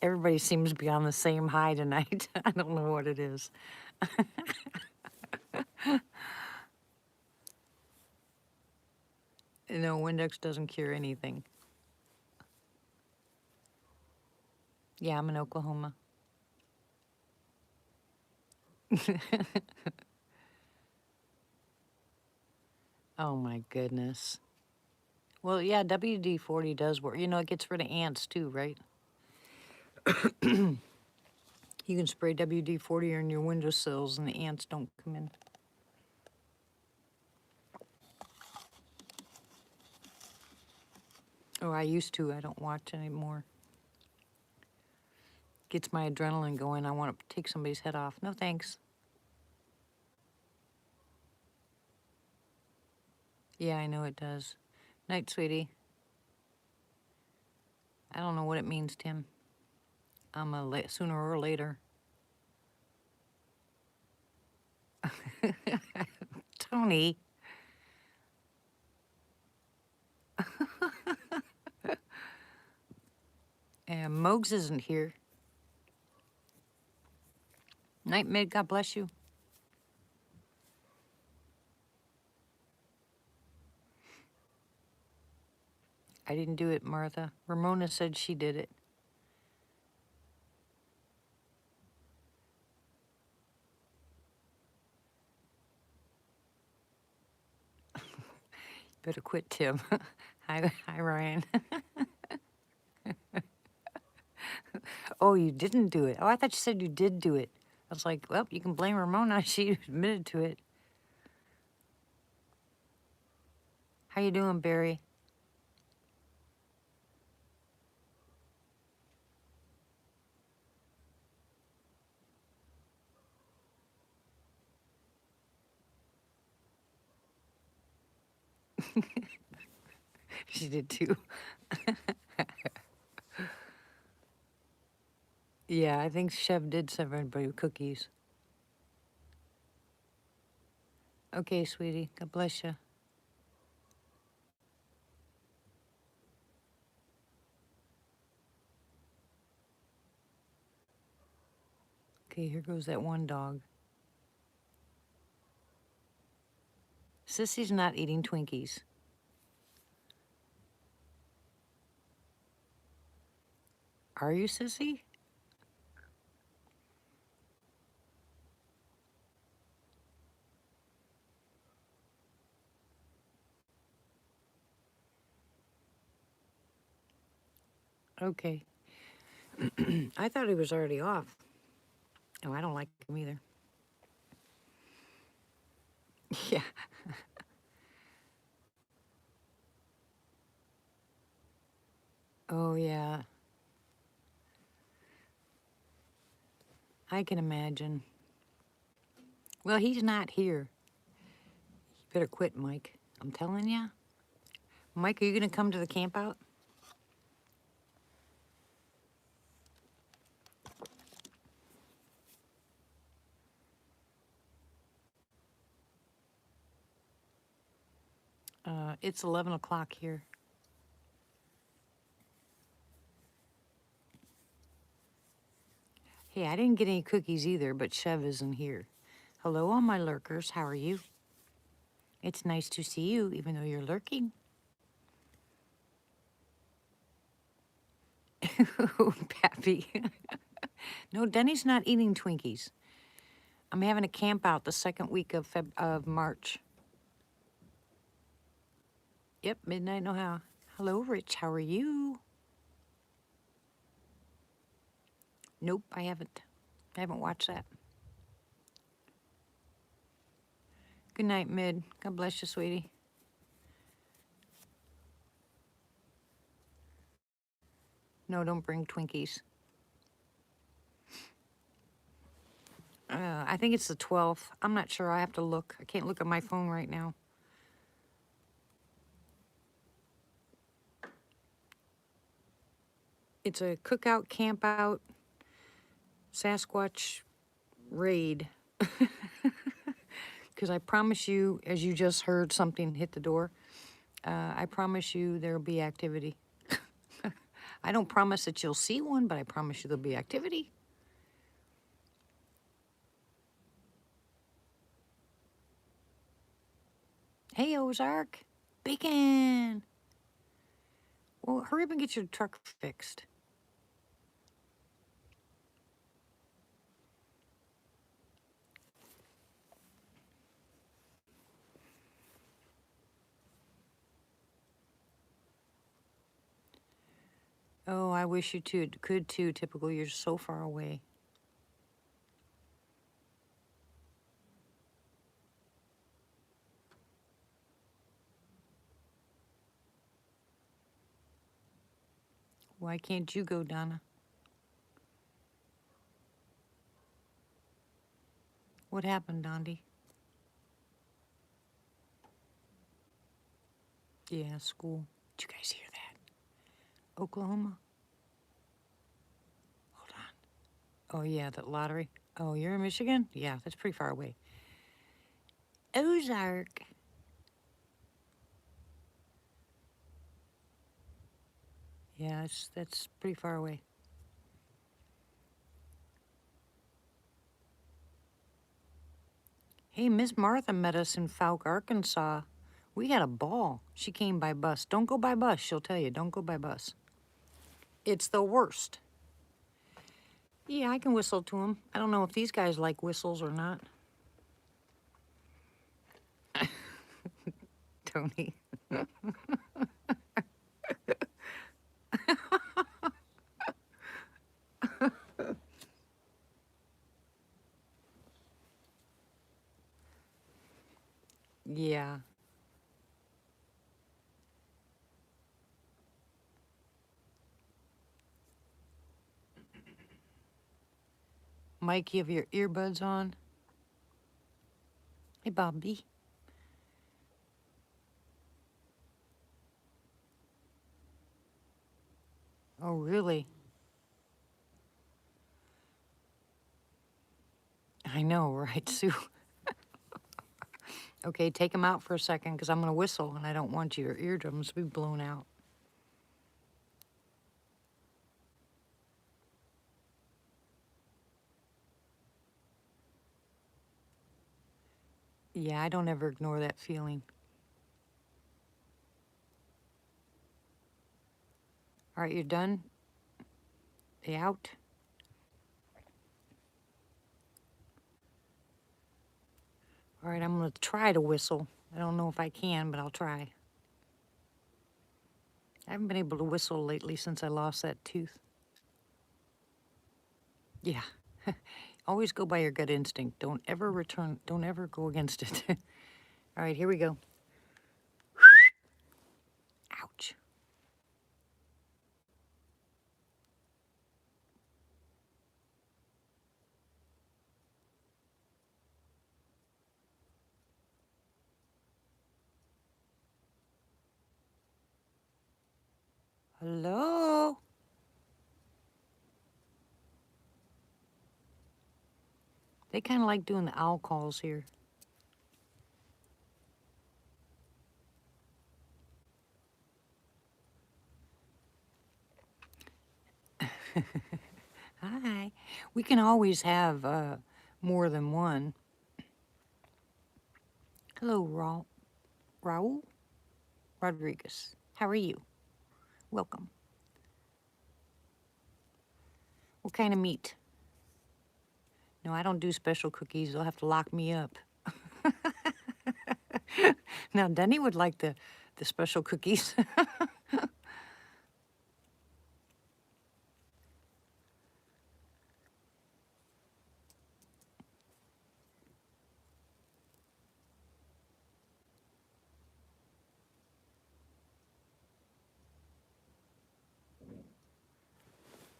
everybody seems to be on the same high tonight. I don't know what it is. No, Windex doesn't cure anything. Yeah, I'm in Oklahoma. Oh my goodness. Well, yeah, WD-40 does work. You know, it gets rid of ants too, right? You can spray WD-40 on your windowsills and the ants don't come in. Oh, I used to. I don't watch anymore. Gets my adrenaline going. I want to take somebody's head off. No thanks. Yeah, I know it does. Night, sweetie. I don't know what it means, Tim. I'm a sooner or later. Tony. And Mogs isn't here. Night, Mid. God bless you. I didn't do it, Martha. Ramona said she did it. Better quit, Tim. Hi, Ryan. Oh, you didn't do it. Oh, I thought you said you did do it. I was like, well, you can blame Ramona. She admitted to it. How you doing, Barry? She did too. Yeah, I think Chev did serve everybody cookies. Okay, sweetie. God bless you. Okay, here goes that one dog. Sissy's not eating Twinkies. Are you, Sissy? Okay. I thought he was already off. Oh, I don't like him either. Yeah. Oh, yeah. I can imagine. Well, he's not here. You better quit, Mike. I'm telling ya. Mike, are you going to come to the camp out? It's 11 o'clock here. Hey, I didn't get any cookies either, but Chev isn't here. Hello, all my lurkers. How are you? It's nice to see you, even though you're lurking. Pappy. No, Denny's not eating Twinkies. I'm having a camp out the second week of March. Yep, Midnight Know How. Hello, Rich. How are you? Nope, I haven't. I haven't watched that. Good night, Mid. God bless you, sweetie. No, don't bring Twinkies. I think it's the 12th. I'm not sure. I have to look. I can't look at my phone right now. It's a cookout, camp out, Sasquatch raid. Because I promise you, as you just heard something hit the door, I promise you there'll be activity. I don't promise that you'll see one, but I promise you there'll be activity. Hey, Ozark. Bacon. Well, hurry up and get your truck fixed. Oh, I wish you could too. Typical, you're so far away. Why can't you go, Donna? What happened, Dondi? Yeah, school. Did you guys hear that? Oklahoma? Hold on. Oh, yeah, the lottery. Oh, you're in Michigan? Yeah, that's pretty far away. Ozark. Yeah, that's pretty far away. Hey, Miss Martha met us in Fouke, Arkansas. We had a ball. She came by bus. Don't go by bus, she'll tell you. Don't go by bus. It's the worst. Yeah, I can whistle to them. I don't know if these guys like whistles or not. Tony. Yeah. Mike, you have your earbuds on? Hey, Bobby. Oh, really? I know, right, Sue? Okay, take them out for a second because I'm going to whistle and I don't want your eardrums to be blown out. Yeah, I don't ever ignore that feeling. All right, you're done? They out? All right, I'm going to try to whistle. I don't know if I can, but I'll try. I haven't been able to whistle lately since I lost that tooth. Yeah. Always go by your gut instinct. Don't ever go against it. All right, here we go. Ouch. Hello? They kind of like doing the owl calls here. Hi. We can always have more than one. Hello, Raul Rodriguez. How are you? Welcome. What kind of meat? No, I don't do special cookies. They'll have to lock me up. Now, Denny would like the special cookies.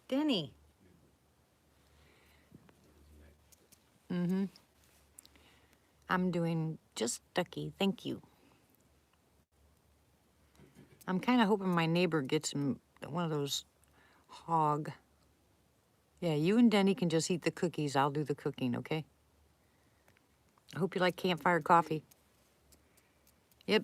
Denny. Mm-hmm. I'm doing just ducky. Thank you. I'm kind of hoping my neighbor gets him one of those hog. Yeah, you and Denny can just eat the cookies. I'll do the cooking, okay? I hope you like campfire coffee. Yep.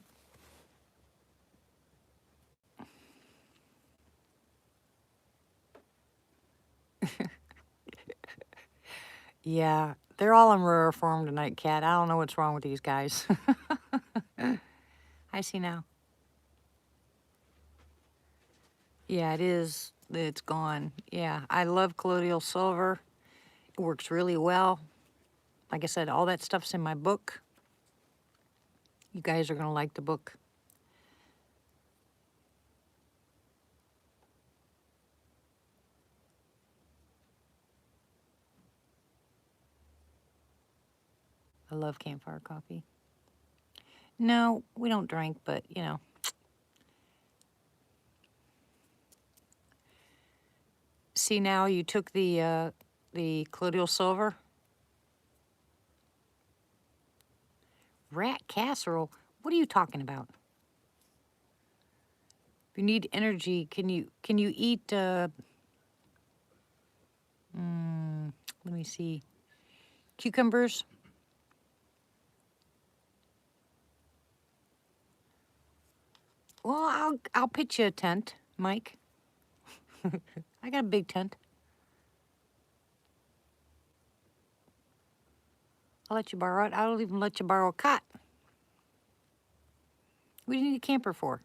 Yeah, they're all in rare form tonight, Kat. I don't know what's wrong with these guys. I see now. Yeah, it is. It's gone. Yeah, I love colloidal silver. It works really well. Like I said, all that stuff's in my book. You guys are going to like the book. I love campfire coffee. No, we don't drink, but you know. See now, you took the colloidal silver. Rat casserole. What are you talking about? If you need energy, can you eat? Let me see. Cucumbers. Well, I'll pitch you a tent, Mike. I got a big tent. I'll let you borrow it. I'll even let you borrow a cot. What do you need a camper for?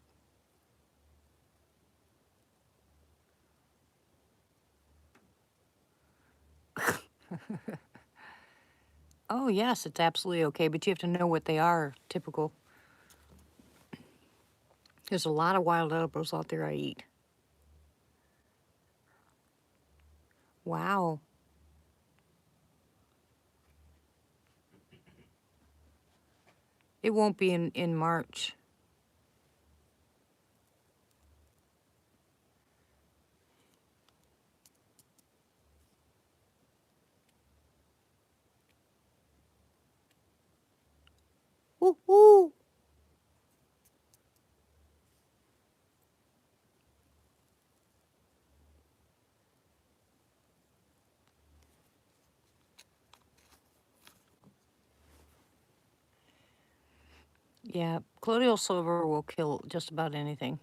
Oh, yes, it's absolutely okay, but you have to know what they are, typical. There's a lot of wild edibles out there I eat. Wow. It won't be in March. Woo woo. Yeah, colloidal silver will kill just about anything.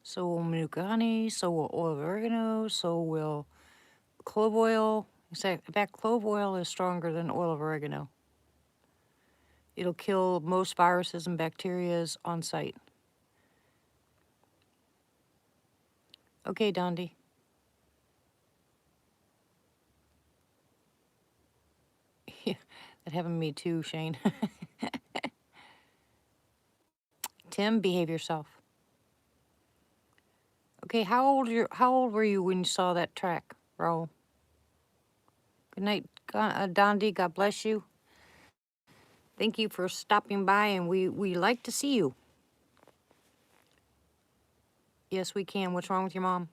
So will manuka honey, so will oil of oregano, so will clove oil. In fact, clove oil is stronger than oil of oregano. It'll kill most viruses and bacterias on site. Okay, Dondi. Yeah, that happened to me too, Shane. Tim, behave yourself. Okay, how old were you when you saw that track, Raul? Good night, Dondi. God bless you. Thank you for stopping by, and we like to see you. Yes, we can. What's wrong with your mom?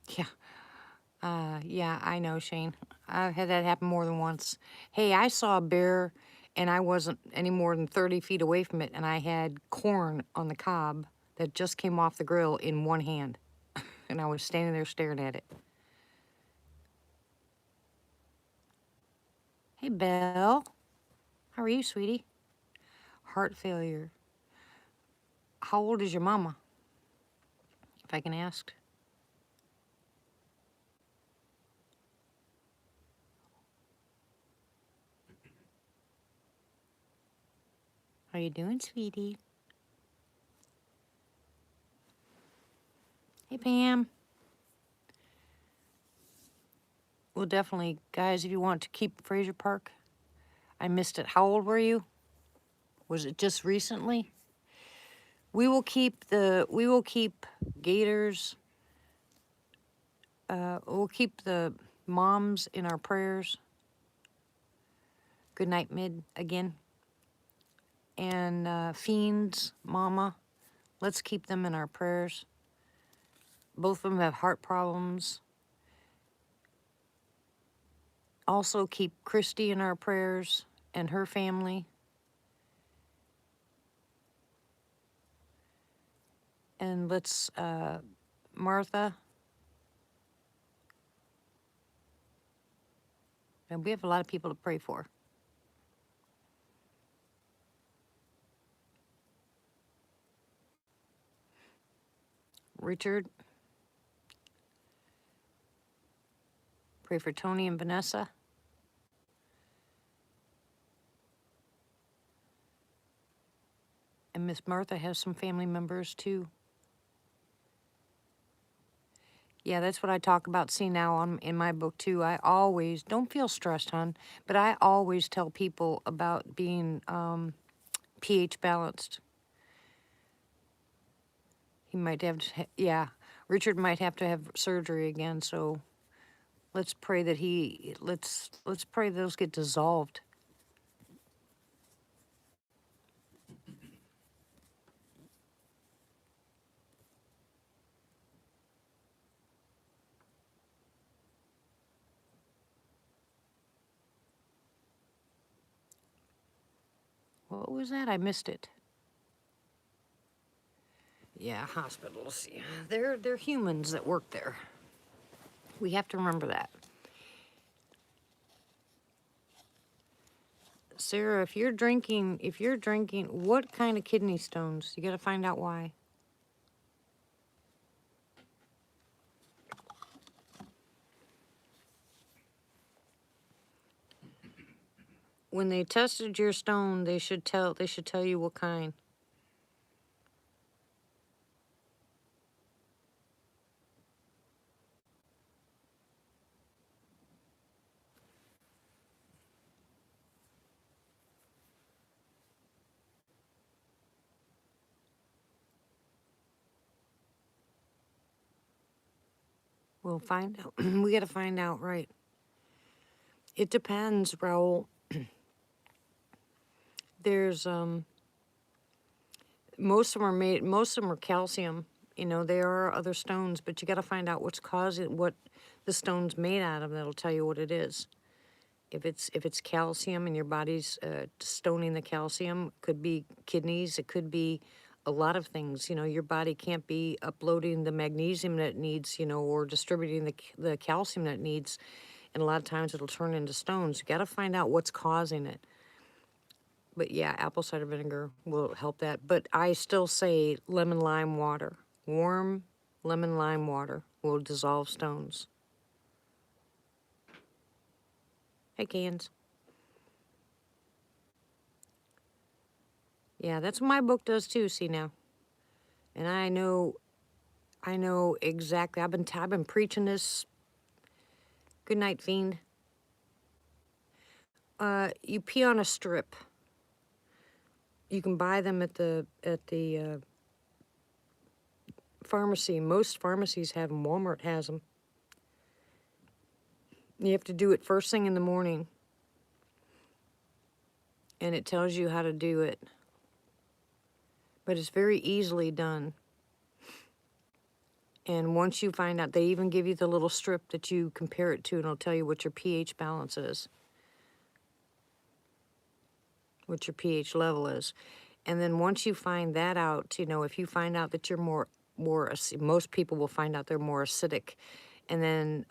Yeah. Yeah, I know, Shane. I've had that happen more than once. Hey, I saw a bear, and I wasn't any more than 30 feet away from it, and I had corn on the cob that just came off the grill in one hand, and I was standing there staring at it. Hey, Belle. How are you, sweetie? Heart failure. How old is your mama, if I can ask? How you doing, sweetie? Hey, Pam. Well, definitely, guys, if you want to keep Fraser Park, I missed it. How old were you? Was it just recently? We will keep gators. We'll keep the moms in our prayers. Good night, Mid, again. And Fiend's mama, let's keep them in our prayers. Both of them have heart problems. Also keep Christy in our prayers and her family. And let's, Martha. And we have a lot of people to pray for. Richard. Pray for Tony and Vanessa. And Miss Martha has some family members too. Yeah, that's what I talk about. See now in my book too. I always, don't feel stressed, hon, but I always tell people about being pH balanced. He might have, yeah, Richard might have to have surgery again. So let's pray that let's pray those get dissolved. What was that? I missed it. Yeah, hospitals. Yeah, they're humans that work there. We have to remember that. Sarah, if you're drinking, what kind of kidney stones? You got to find out why. When they tested your stone, they should tell you what kind. We'll find out. We got to find out, right? It depends, Raul. There's most of them are calcium. You know, there are other stones, but you got to find out what's causing what the stone's made out of. That'll tell you what it is. If it's calcium and your body's stoning the calcium, could be kidneys. It could be a lot of things. You know, your body can't be uploading the magnesium that it needs. You know, or distributing the calcium that it needs, and a lot of times it'll turn into stones. You got to find out what's causing it. But yeah, apple cider vinegar will help that. But I still say lemon lime water. Warm lemon lime water will dissolve stones. Hey, Cans. Yeah, that's what my book does too, see now. And I know exactly. I've been preaching this. Good night, Fiend. You pee on a strip. You can buy them at the pharmacy. Most pharmacies have them. Walmart has them. You have to do it first thing in the morning. And it tells you how to do it. But it's very easily done. And once you find out, they even give you the little strip that you compare it to, and it'll tell you what your pH balance is, what your pH level is. And then once you find that out, you know, if you find out that you're more, most people will find out they're more acidic. And then,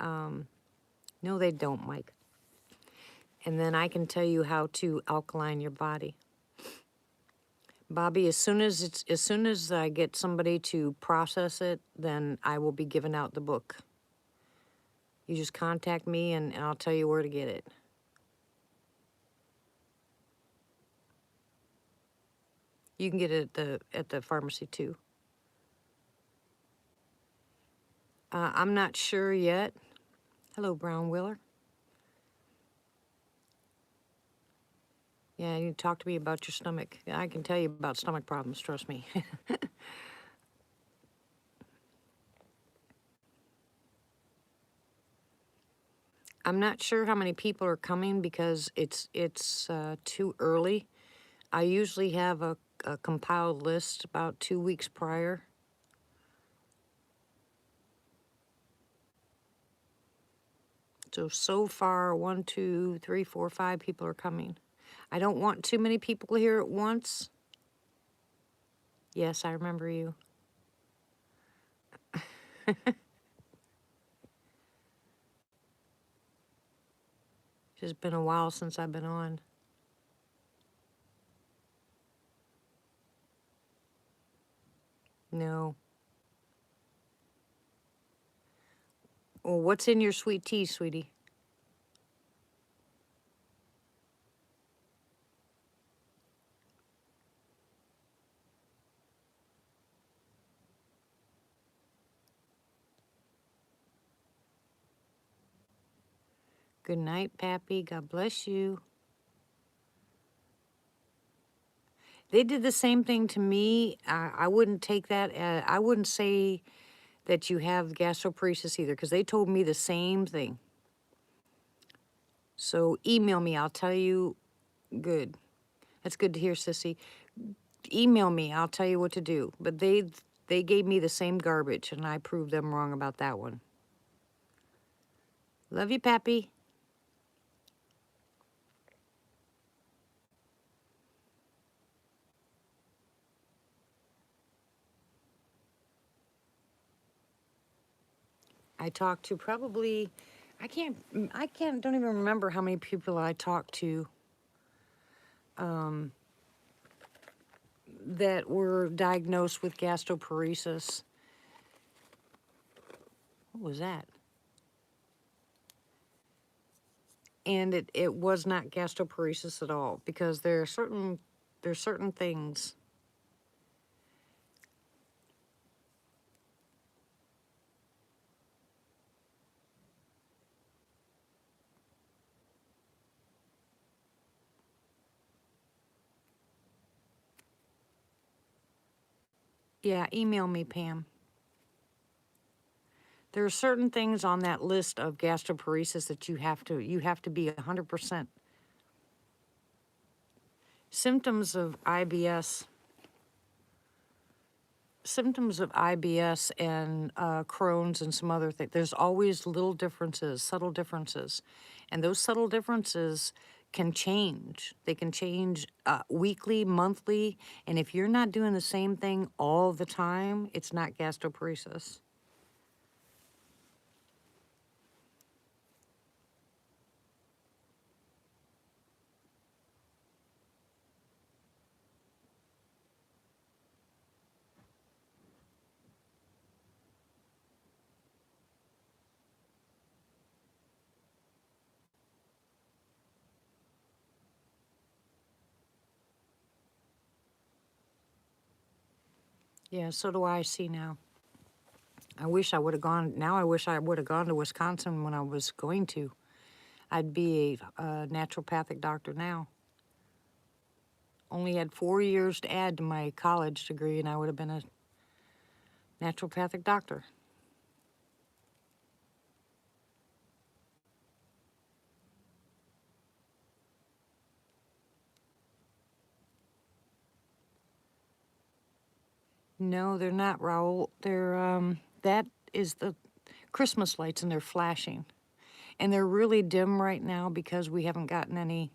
no, they don't, Mike. And then I can tell you how to alkaline your body. Bobby, as soon as I get somebody to process it, then I will be giving out the book. You just contact me and I'll tell you where to get it. You can get it at the pharmacy too. I'm not sure yet. Hello, Brown Willer. Yeah, you talk to me about your stomach. I can tell you about stomach problems, trust me. I'm not sure how many people are coming because it's too early. I usually have a compiled list about 2 weeks prior. So far, 1, 2, 3, 4, 5 people are coming. I don't want too many people here at once. Yes, I remember you. It's been a while since I've been on. No. Well, what's in your sweet tea, sweetie? Good night, Pappy. God bless you. They did the same thing to me. I wouldn't take that. I wouldn't say that you have gastroparesis either, because they told me the same thing. So email me. I'll tell you. Good. That's good to hear, Sissy. Email me. I'll tell you what to do. But they gave me the same garbage, and I proved them wrong about that one. Love you, Pappy. I talked to probably, don't even remember how many people I talked to that were diagnosed with gastroparesis. What was that? And it was not gastroparesis at all, because there's certain things. Yeah, email me, Pam. There are certain things on that list of gastroparesis that you have to be 100%. Symptoms of IBS and Crohn's and some other things. There's always little differences, subtle differences, and those subtle differences can change. They can change weekly, monthly, and if you're not doing the same thing all the time, it's not gastroparesis. Yeah, so do I see now. I wish I would have gone. Now I wish I would have gone to Wisconsin when I was going to. I'd be a naturopathic doctor now. Only had 4 years to add to my college degree, and I would have been a naturopathic doctor. No, they're not, Raoul. That is the Christmas lights, and they're flashing. And they're really dim right now because we haven't gotten any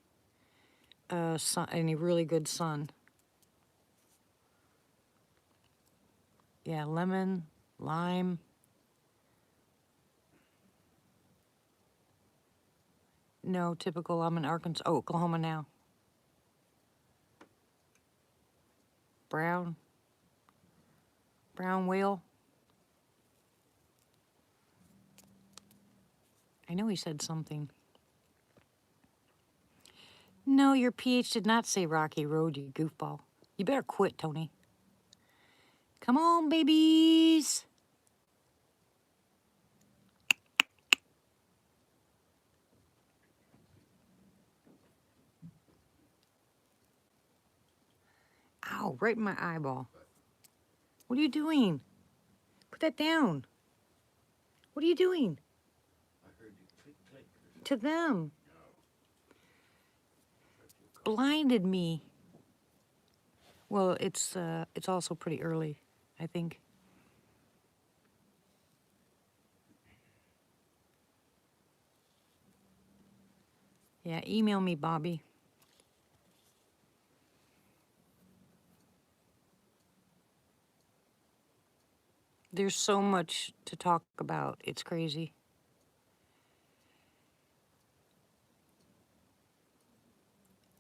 really good sun. Yeah, lemon, lime. No, typical. I'm in Arkansas, Oklahoma now. Brown whale. I know he said something. No, your PH did not say Rocky Road, you goofball. You better quit, Tony. Come on, babies. Ow, right in my eyeball. What are you doing? Put that down. What are you doing? I heard you click, click. to them. Blinded me. Well, it's also pretty early, I think. Yeah, email me, Bobby. There's so much to talk about. It's crazy.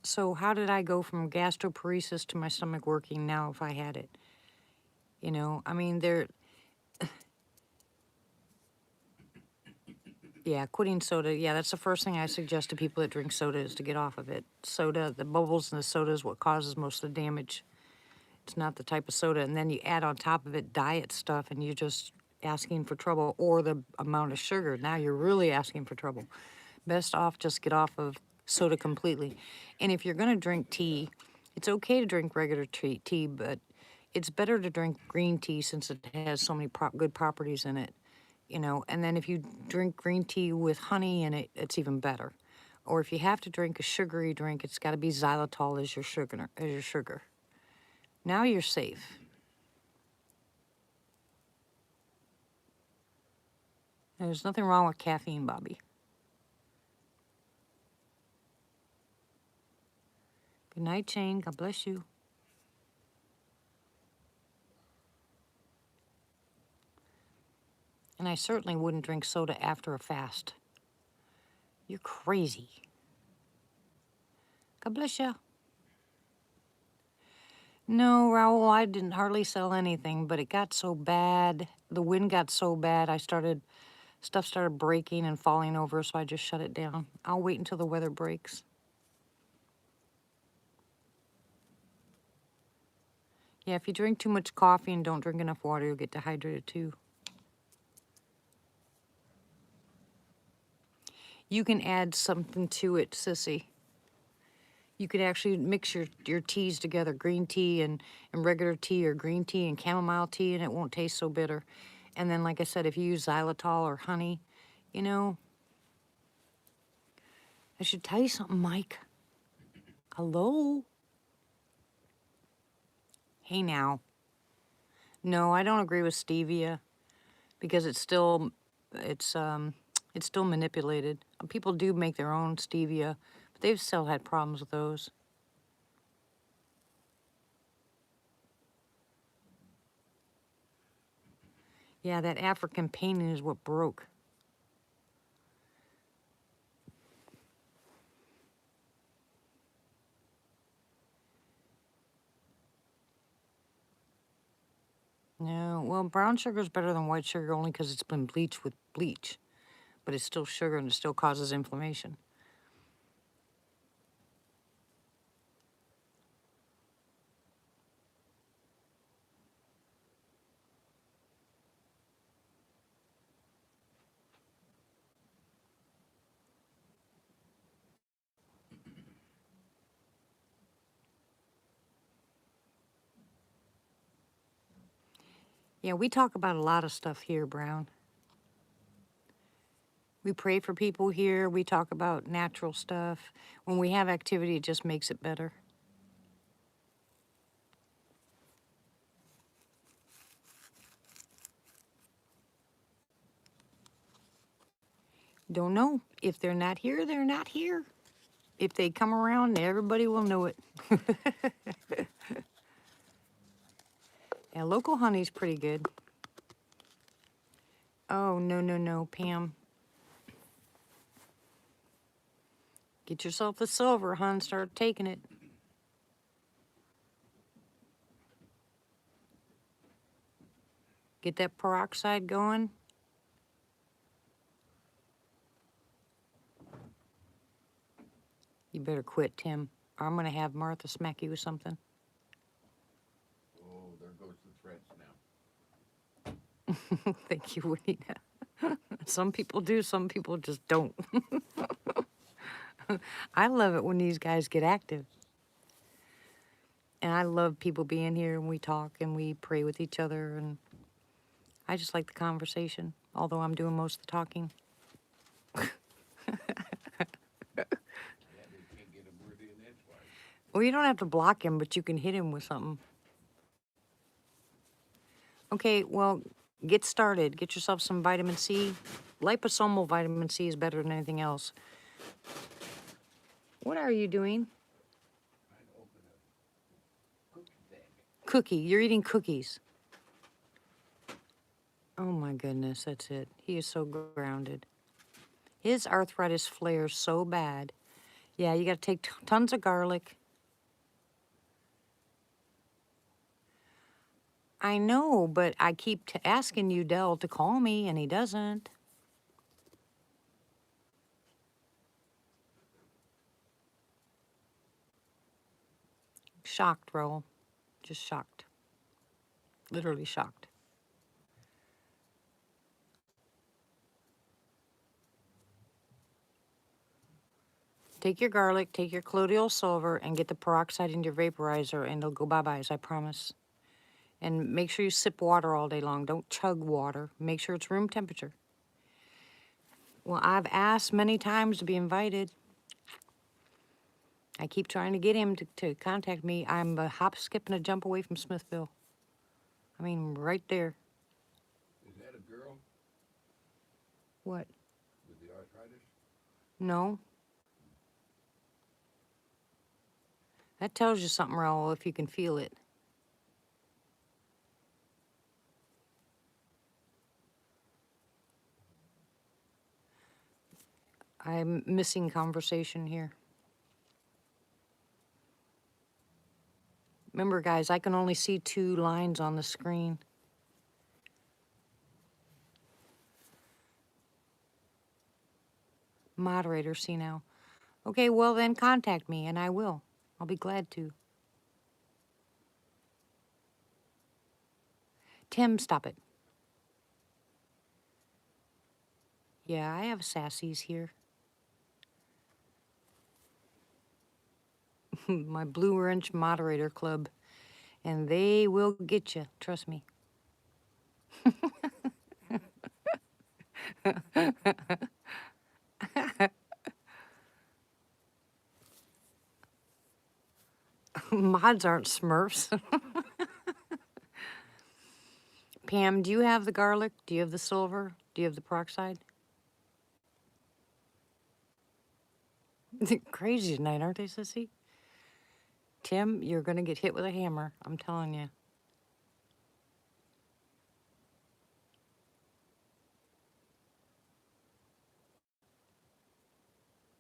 So how did I go from gastroparesis to my stomach working now if I had it? You know, I mean, yeah, quitting soda. Yeah, that's the first thing I suggest to people that drink soda is to get off of it. Soda, the bubbles in the soda is what causes most of the damage. It's not the type of soda. And then you add on top of it diet stuff and you're just asking for trouble, or the amount of sugar. Now you're really asking for trouble. Best off just get off of soda completely. And if you're going to drink tea, it's okay to drink regular tea, but it's better to drink green tea since it has so many good properties in it, you know. And then if you drink green tea with honey in it, it's even better. Or if you have to drink a sugary drink, it's got to be xylitol as your sugar. Now you're safe. There's nothing wrong with caffeine, Bobby. Good night, Jane. God bless you. And I certainly wouldn't drink soda after a fast. You're crazy. God bless you. No, Raul, I didn't hardly sell anything, but it got so bad. The wind got so bad, stuff started breaking and falling over, so I just shut it down. I'll wait until the weather breaks. Yeah, if you drink too much coffee and don't drink enough water, you'll get dehydrated too. You can add something to it, Sissy. You could actually mix your teas together, green tea and regular tea, or green tea and chamomile tea, and it won't taste so bitter. And then, like I said, if you use xylitol or honey, you know, I should tell you something, Mike. Hello? Hey now. No, I don't agree with stevia because it's still manipulated. People do make their own stevia, but they've still had problems with those. Yeah, that African painting is what broke. No, well, brown sugar is better than white sugar only because it's been bleached with bleach, but it's still sugar and it still causes inflammation. Yeah, we talk about a lot of stuff here, Brown. We pray for people here. We talk about natural stuff. When we have activity, it just makes it better. Don't know. If they're not here, they're not here. If they come around, everybody will know it. Yeah, local honey's pretty good. Oh, no, Pam. Get yourself the silver, hon. Start taking it. Get that peroxide going. You better quit, Tim, or I'm going to have Martha smack you with something. Oh, there goes the threats now. Thank you, Juanita. Some people do, some people just don't. I love it when these guys get active. And I love people being here and we talk and we pray with each other, and I just like the conversation, although I'm doing most of the talking. Well, you don't have to block him, but you can hit him with something. Okay, well, get started. Get yourself some vitamin C. Liposomal vitamin C is better than anything else. What are you doing? Trying to open a cookie bag. Cookie. You're eating cookies. Oh my goodness, that's it. He is so grounded. His arthritis flares so bad. Yeah, you got to take tons of garlic. I know, but I keep asking you, Dell, to call me, and he doesn't. Shocked, Raul. Just shocked. Literally shocked. Take your garlic, take your colloidal silver, and get the peroxide in your vaporizer, and it'll go bye-byes, I promise. And make sure you sip water all day long. Don't chug water. Make sure it's room temperature. Well, I've asked many times to be invited. I keep trying to get him to contact me. I'm a hop, skip, and a jump away from Smithville. I mean, right there. Is that a girl What? with the arthritis? No? That tells you something, Raul, if you can feel it. I'm missing conversation here. Remember, guys, I can only see 2 lines on the screen. Moderator, see now. Okay, well then contact me, and I will. I'll be glad to. Tim, stop it. Yeah, I have sassies here. My Blue Wrench Moderator Club. And they will get you, trust me. Mods aren't Smurfs. Pam, do you have the garlic? Do you have the silver? Do you have the peroxide? They're crazy tonight, aren't they, Sissy? Tim, you're gonna get hit with a hammer, I'm telling you.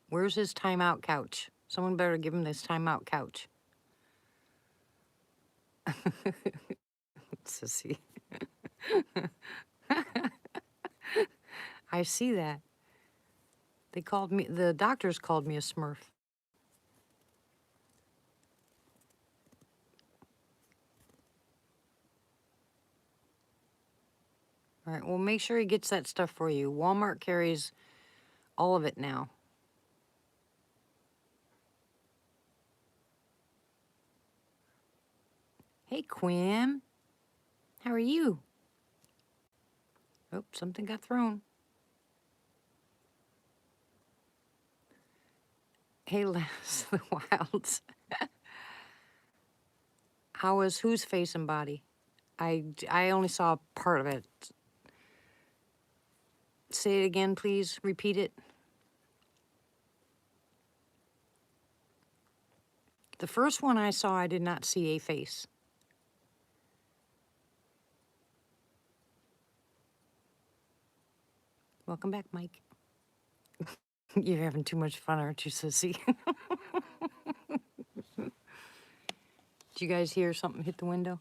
Where's his timeout couch? Someone better give him this timeout couch. Sissy. I see that. They called me, the doctors called me a Smurf. All right, well, make sure he gets that stuff for you. Walmart carries all of it now. Hey, Quinn. How are you? Oh, something got thrown. Hey, Les, the Wilds. How was whose face and body? I only saw part of it. Say it again, please. Repeat it. The first one I saw, I did not see a face. Welcome back, Mike. You're having too much fun, aren't you, Sissy? Did you guys hear something hit the window?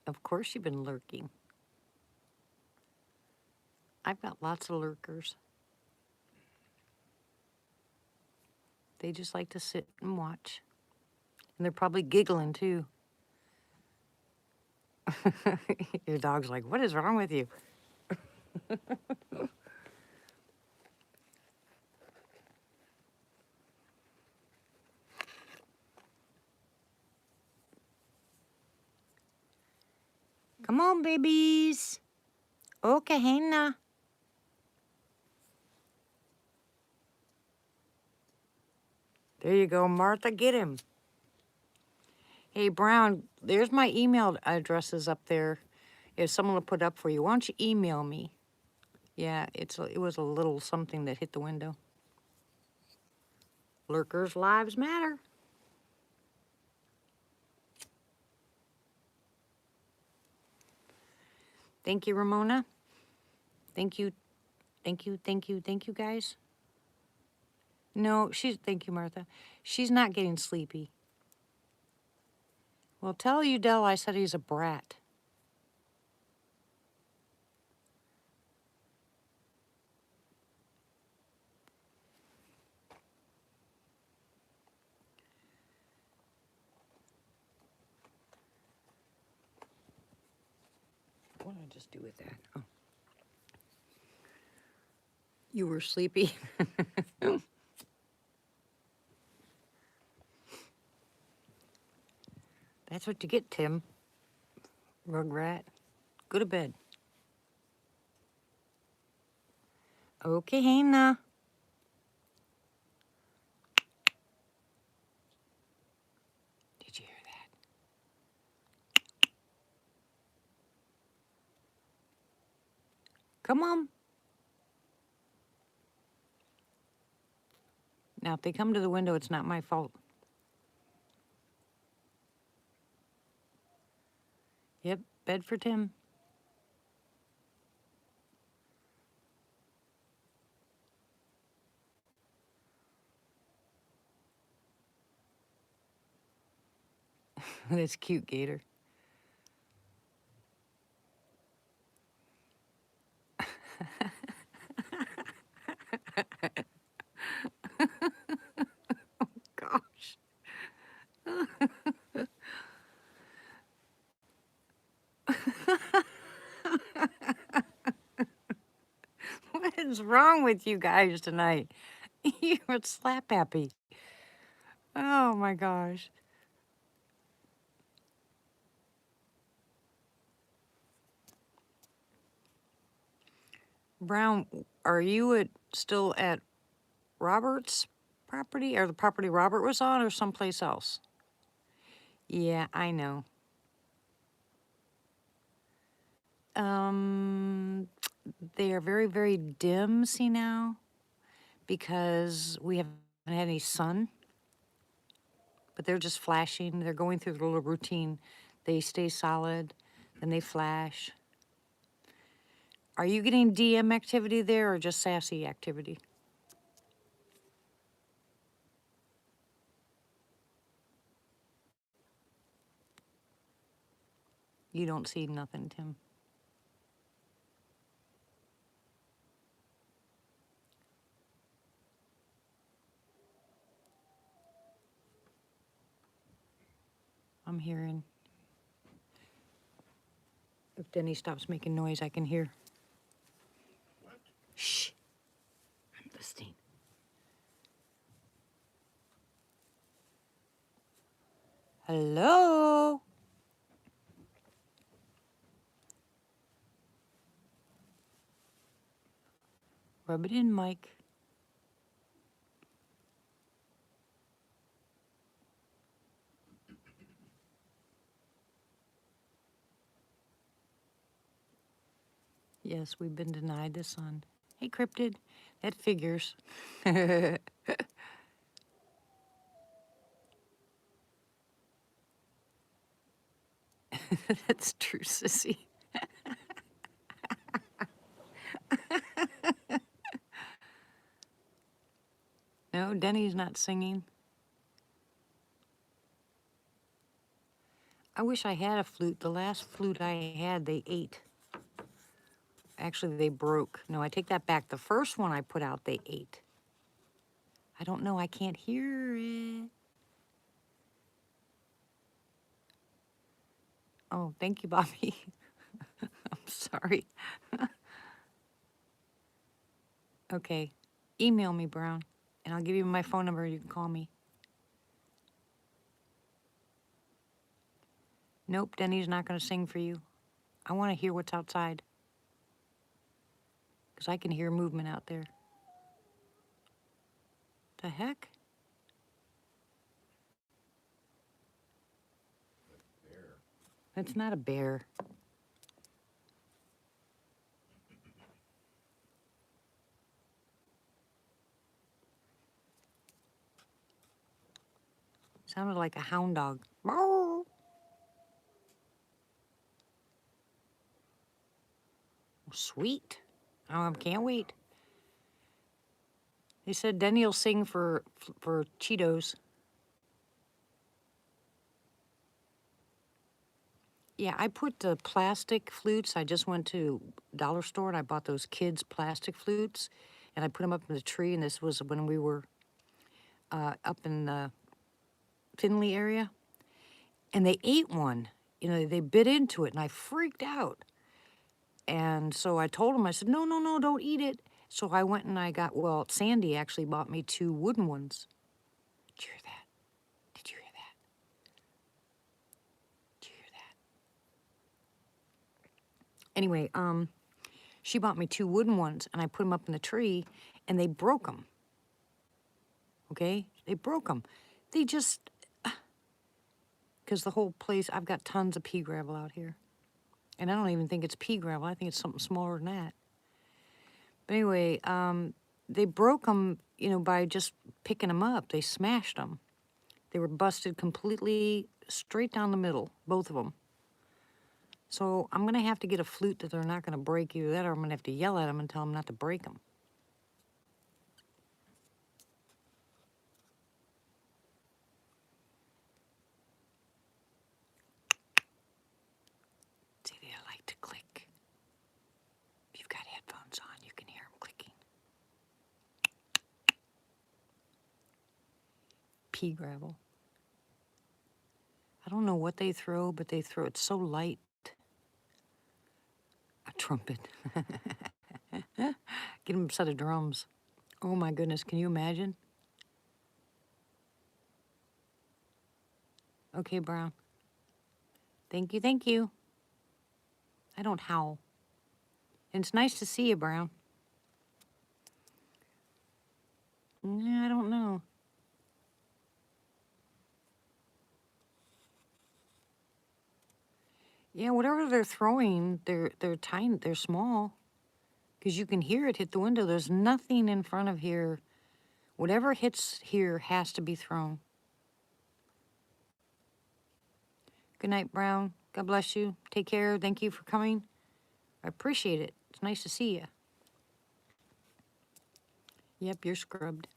Of course you've been lurking. I've got lots of lurkers. They just like to sit and watch. And they're probably giggling too. Your dog's like, what is wrong with you? Come on, babies. Okay, Hannah. There you go, Martha. Get him. Hey, Brown, there's my email addresses up there. If someone will put up for you, why don't you email me? Yeah, it was a little something that hit the window. Lurkers' lives matter. Thank you, Ramona. Thank you, thank you, thank you, thank you, guys. No, thank you, Martha. She's not getting sleepy. Well, tell Udell I said he's a brat. What did I just do with that? Oh. You were sleepy. That's what you get, Tim. Rugrat. Go to bed. Okay, Hannah. Did you hear that? Come on. Now, if they come to the window, it's not my fault. Yep, bed for Tim. That's cute, Gator. Gosh. What is wrong with you guys tonight? You're slap happy. Oh my gosh. Brown, are you still at Robert's property, or the property Robert was on, or someplace else? Yeah, I know. They are very, very dim, see now, because we haven't had any sun. But they're just flashing. They're going through the little routine. They stay solid, then they flash. Are you getting DM activity there, or just sassy activity? You don't see nothing, Tim. I'm hearing. If Denny stops making noise, I can hear. What? Shh. I'm listening. Hello? Rub it in, Mike. Yes, we've been denied the sun. Hey, Cryptid. That figures. That's true, sissy. No, Denny's not singing. I wish I had a flute. The last flute I had, they ate. Actually, they broke. No, I take that back. The first one I put out, they ate. I don't know. I can't hear it. Oh, thank you, Bobby. I'm sorry. Okay. Email me, Brown, and I'll give you my phone number. You can call me. Nope, Denny's not going to sing for you. I want to hear what's outside. Because I can hear movement out there. The heck? Bear. That's not a bear. Sounded like a hound dog. Meow. Sweet. Oh, I can't wait. They said Denny will sing for Cheetos. Yeah, I put the plastic flutes. I just went to dollar store and I bought those kids plastic flutes, and I put them up in the tree. And this was when we were up in the Finley area, and they ate one. You know, they bit into it, and I freaked out. And so I told him, I said, no, no, no, don't eat it. So I went and I got, well, Sandy actually bought me 2 wooden ones. Did you hear that? Did you hear that? Did you hear that? Anyway, she bought me 2 wooden ones, and I put them up in the tree, and they broke them. Okay? They broke them. They just, because the whole place, I've got tons of pea gravel out here. And I don't even think it's pea gravel. I think it's something smaller than that. But anyway, they broke them, you know, by just picking them up. They smashed them. They were busted completely straight down the middle, both of them. So I'm going to have to get a flute that they're not going to break, either that or I'm going to have to yell at them and tell them not to break them. See, they like to click. If you've got headphones on, you can hear them clicking. Pea gravel. I don't know what they throw, but they throw it so light. A trumpet. Get them a set of drums. Oh my goodness, can you imagine? Okay, Brown. Thank you, thank you. I don't howl. And it's nice to see you, Brown. Yeah, I don't know. Yeah, whatever they're throwing, they're tiny, they're small. Because you can hear it hit the window. There's nothing in front of here. Whatever hits here has to be thrown. Good night, Brown. God bless you. Take care. Thank you for coming. I appreciate it. It's nice to see you. Yep, you're scrubbed.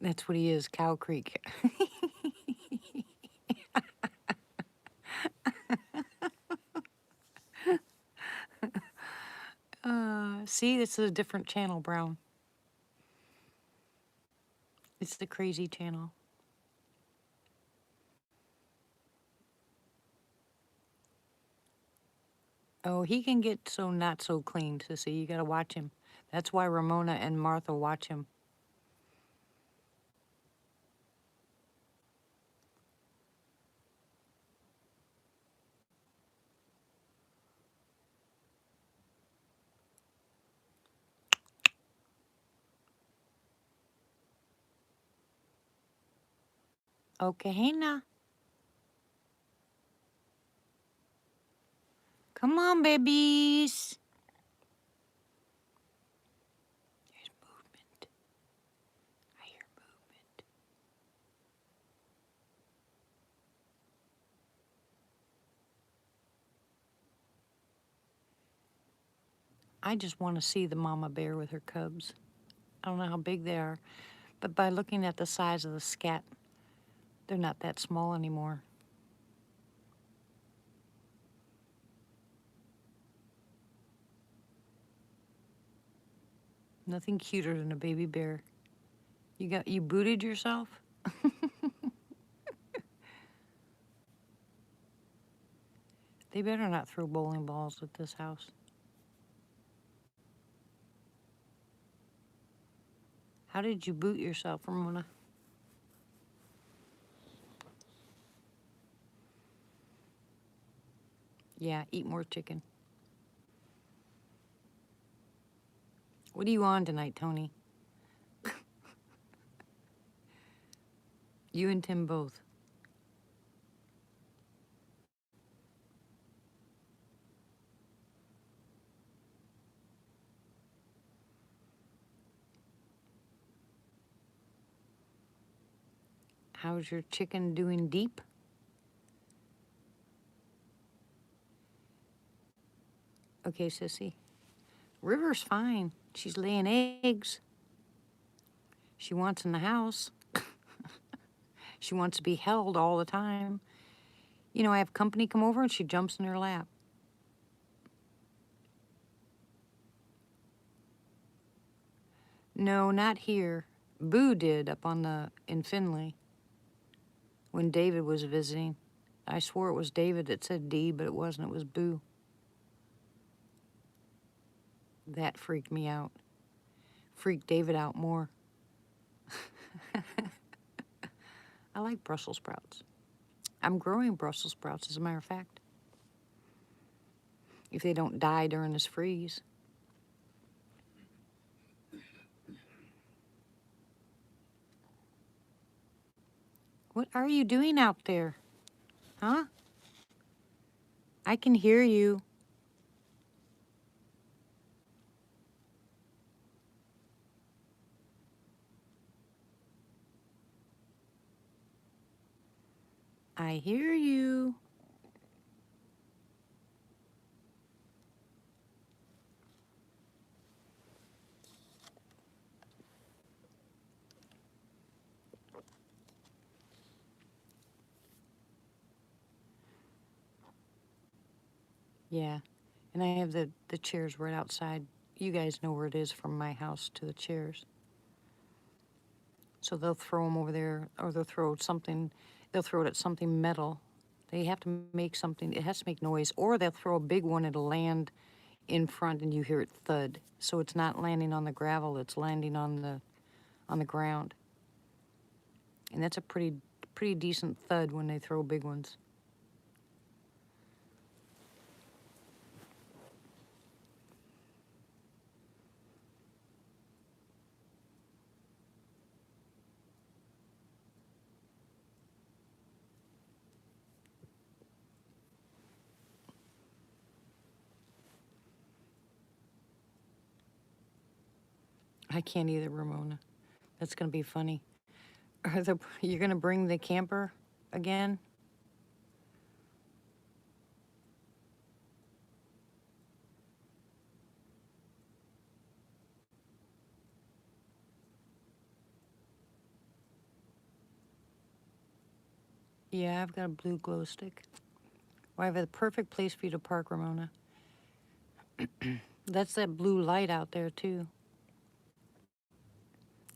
That's what he is, Cow Creek. See, it's a different channel, Brown. It's the crazy channel. Oh, he can get so not so clean, Sissy. You gotta watch him. That's why Ramona and Martha watch him. Okay, Hannah. Come on, babies. There's movement. I hear movement. I just want to see the mama bear with her cubs. I don't know how big they are, but by looking at the size of the scat, they're not that small anymore. Nothing cuter than a baby bear. You booted yourself? They better not throw bowling balls at this house. How did you boot yourself, Ramona? Yeah, eat more chicken. What are you on tonight, Tony? You and Tim both. How's your chicken doing deep? Okay, sissy. River's fine. She's laying eggs. She wants in the house. She wants to be held all the time. You know, I have company come over and she jumps in her lap. No, not here. Boo did up on in Finley when David was visiting. I swore it was David that said D, but it wasn't. It was Boo. That freaked me out. Freaked David out more. I like Brussels sprouts. I'm growing Brussels sprouts, as a matter of fact. If they don't die during this freeze. What are you doing out there? Huh? I can hear you. I hear you. Yeah. And I have the chairs right outside. You guys know where it is from my house to the chairs. So they'll throw them over there, or they'll throw it at something metal. They have to make something, it has to make noise, or they'll throw a big one, it'll land in front and you hear it thud. So it's not landing on the gravel, it's landing on the ground. And that's a pretty decent thud when they throw big ones. I can't either, Ramona. That's gonna be funny. You're gonna bring the camper again? Yeah, I've got a blue glow stick. Well, I have a perfect place for you to park, Ramona. That's that blue light out there, too.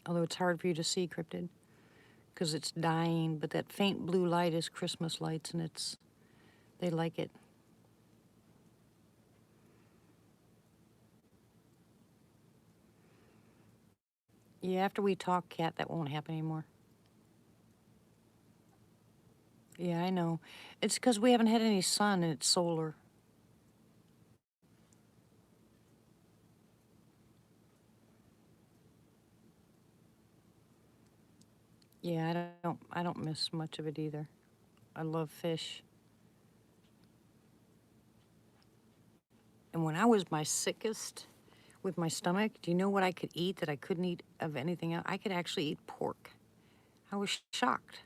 Although it's hard for you to see, Cryptid, because it's dying, but that faint blue light is Christmas lights, and they like it. Yeah, after we talk, Cat, that won't happen anymore. Yeah, I know. It's because we haven't had any sun and it's solar. Yeah, I don't miss much of it either. I love fish. And when I was my sickest with my stomach, do you know what I could eat that I couldn't eat of anything else? I could actually eat pork. I was shocked.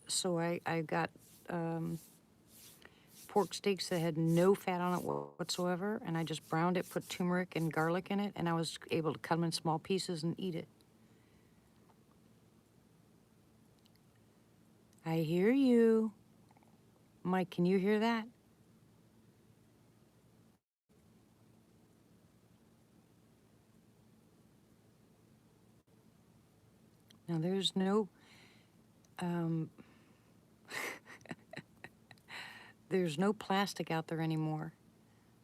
So I got pork steaks that had no fat on it whatsoever, and I just browned it, put turmeric and garlic in it, and I was able to cut them in small pieces and eat it. I hear you. Mike, can you hear that? Now there's no, um, there's no plastic out there anymore.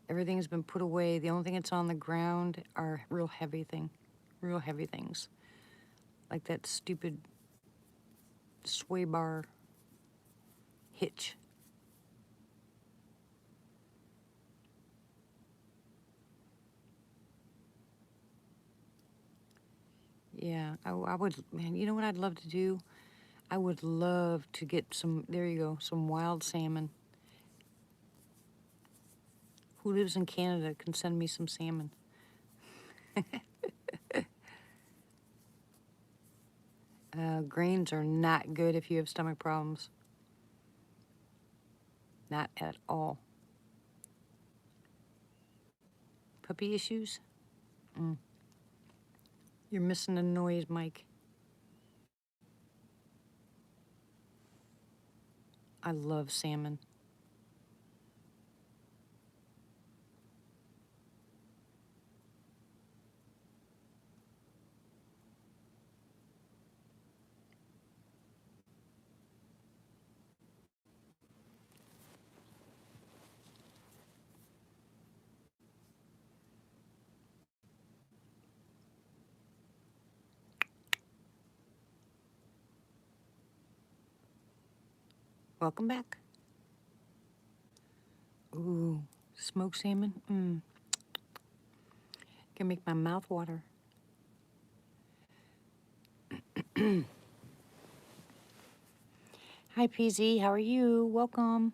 Everything's been put away. The only thing that's on the ground are real heavy things. real heavy things, like that stupid sway bar hitch. Yeah, I would, man, you know what I'd love to do? I would love to get some, there you go, some wild salmon. Who lives in Canada can send me some salmon. Grains are not good if you have stomach problems. Not at all. Puppy issues? Mm. You're missing the noise, Mike. I love salmon. Welcome back. Ooh, smoked salmon? Can make my mouth water. Hi, PZ. How are you? Welcome.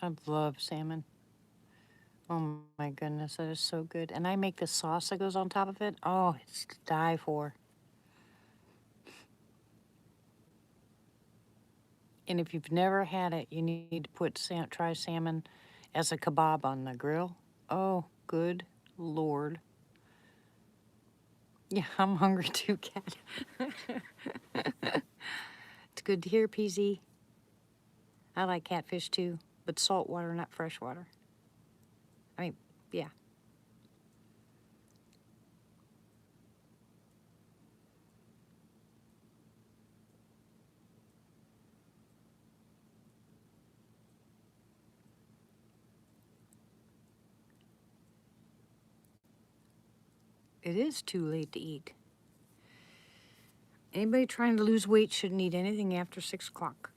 I love salmon. Oh my goodness, that is so good. And I make the sauce that goes on top of it. Oh, it's to die for. And if you've never had it, you need to try salmon as a kebab on the grill. Oh, good Lord. Yeah, I'm hungry too, Cat. It's good to hear, PZ. I like catfish too, but salt water, not fresh water. I mean, yeah. It is too late to eat. Anybody trying to lose weight shouldn't eat anything after 6 o'clock.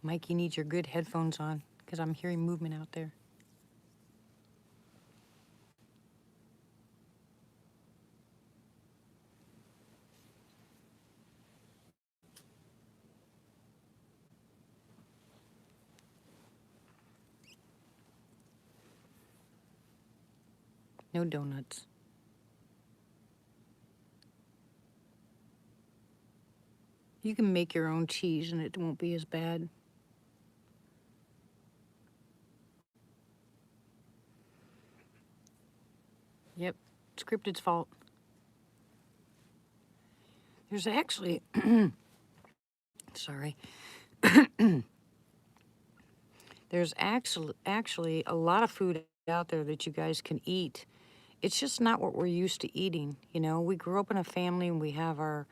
Mike, you need your good headphones on because I'm hearing movement out there. No donuts. You can make your own cheese and it won't be as bad. Yep, scripted's fault. There's actually, sorry. There's actually a lot of food out there that you guys can eat. It's just not what we're used to eating. You know, we grew up in a family and we have our,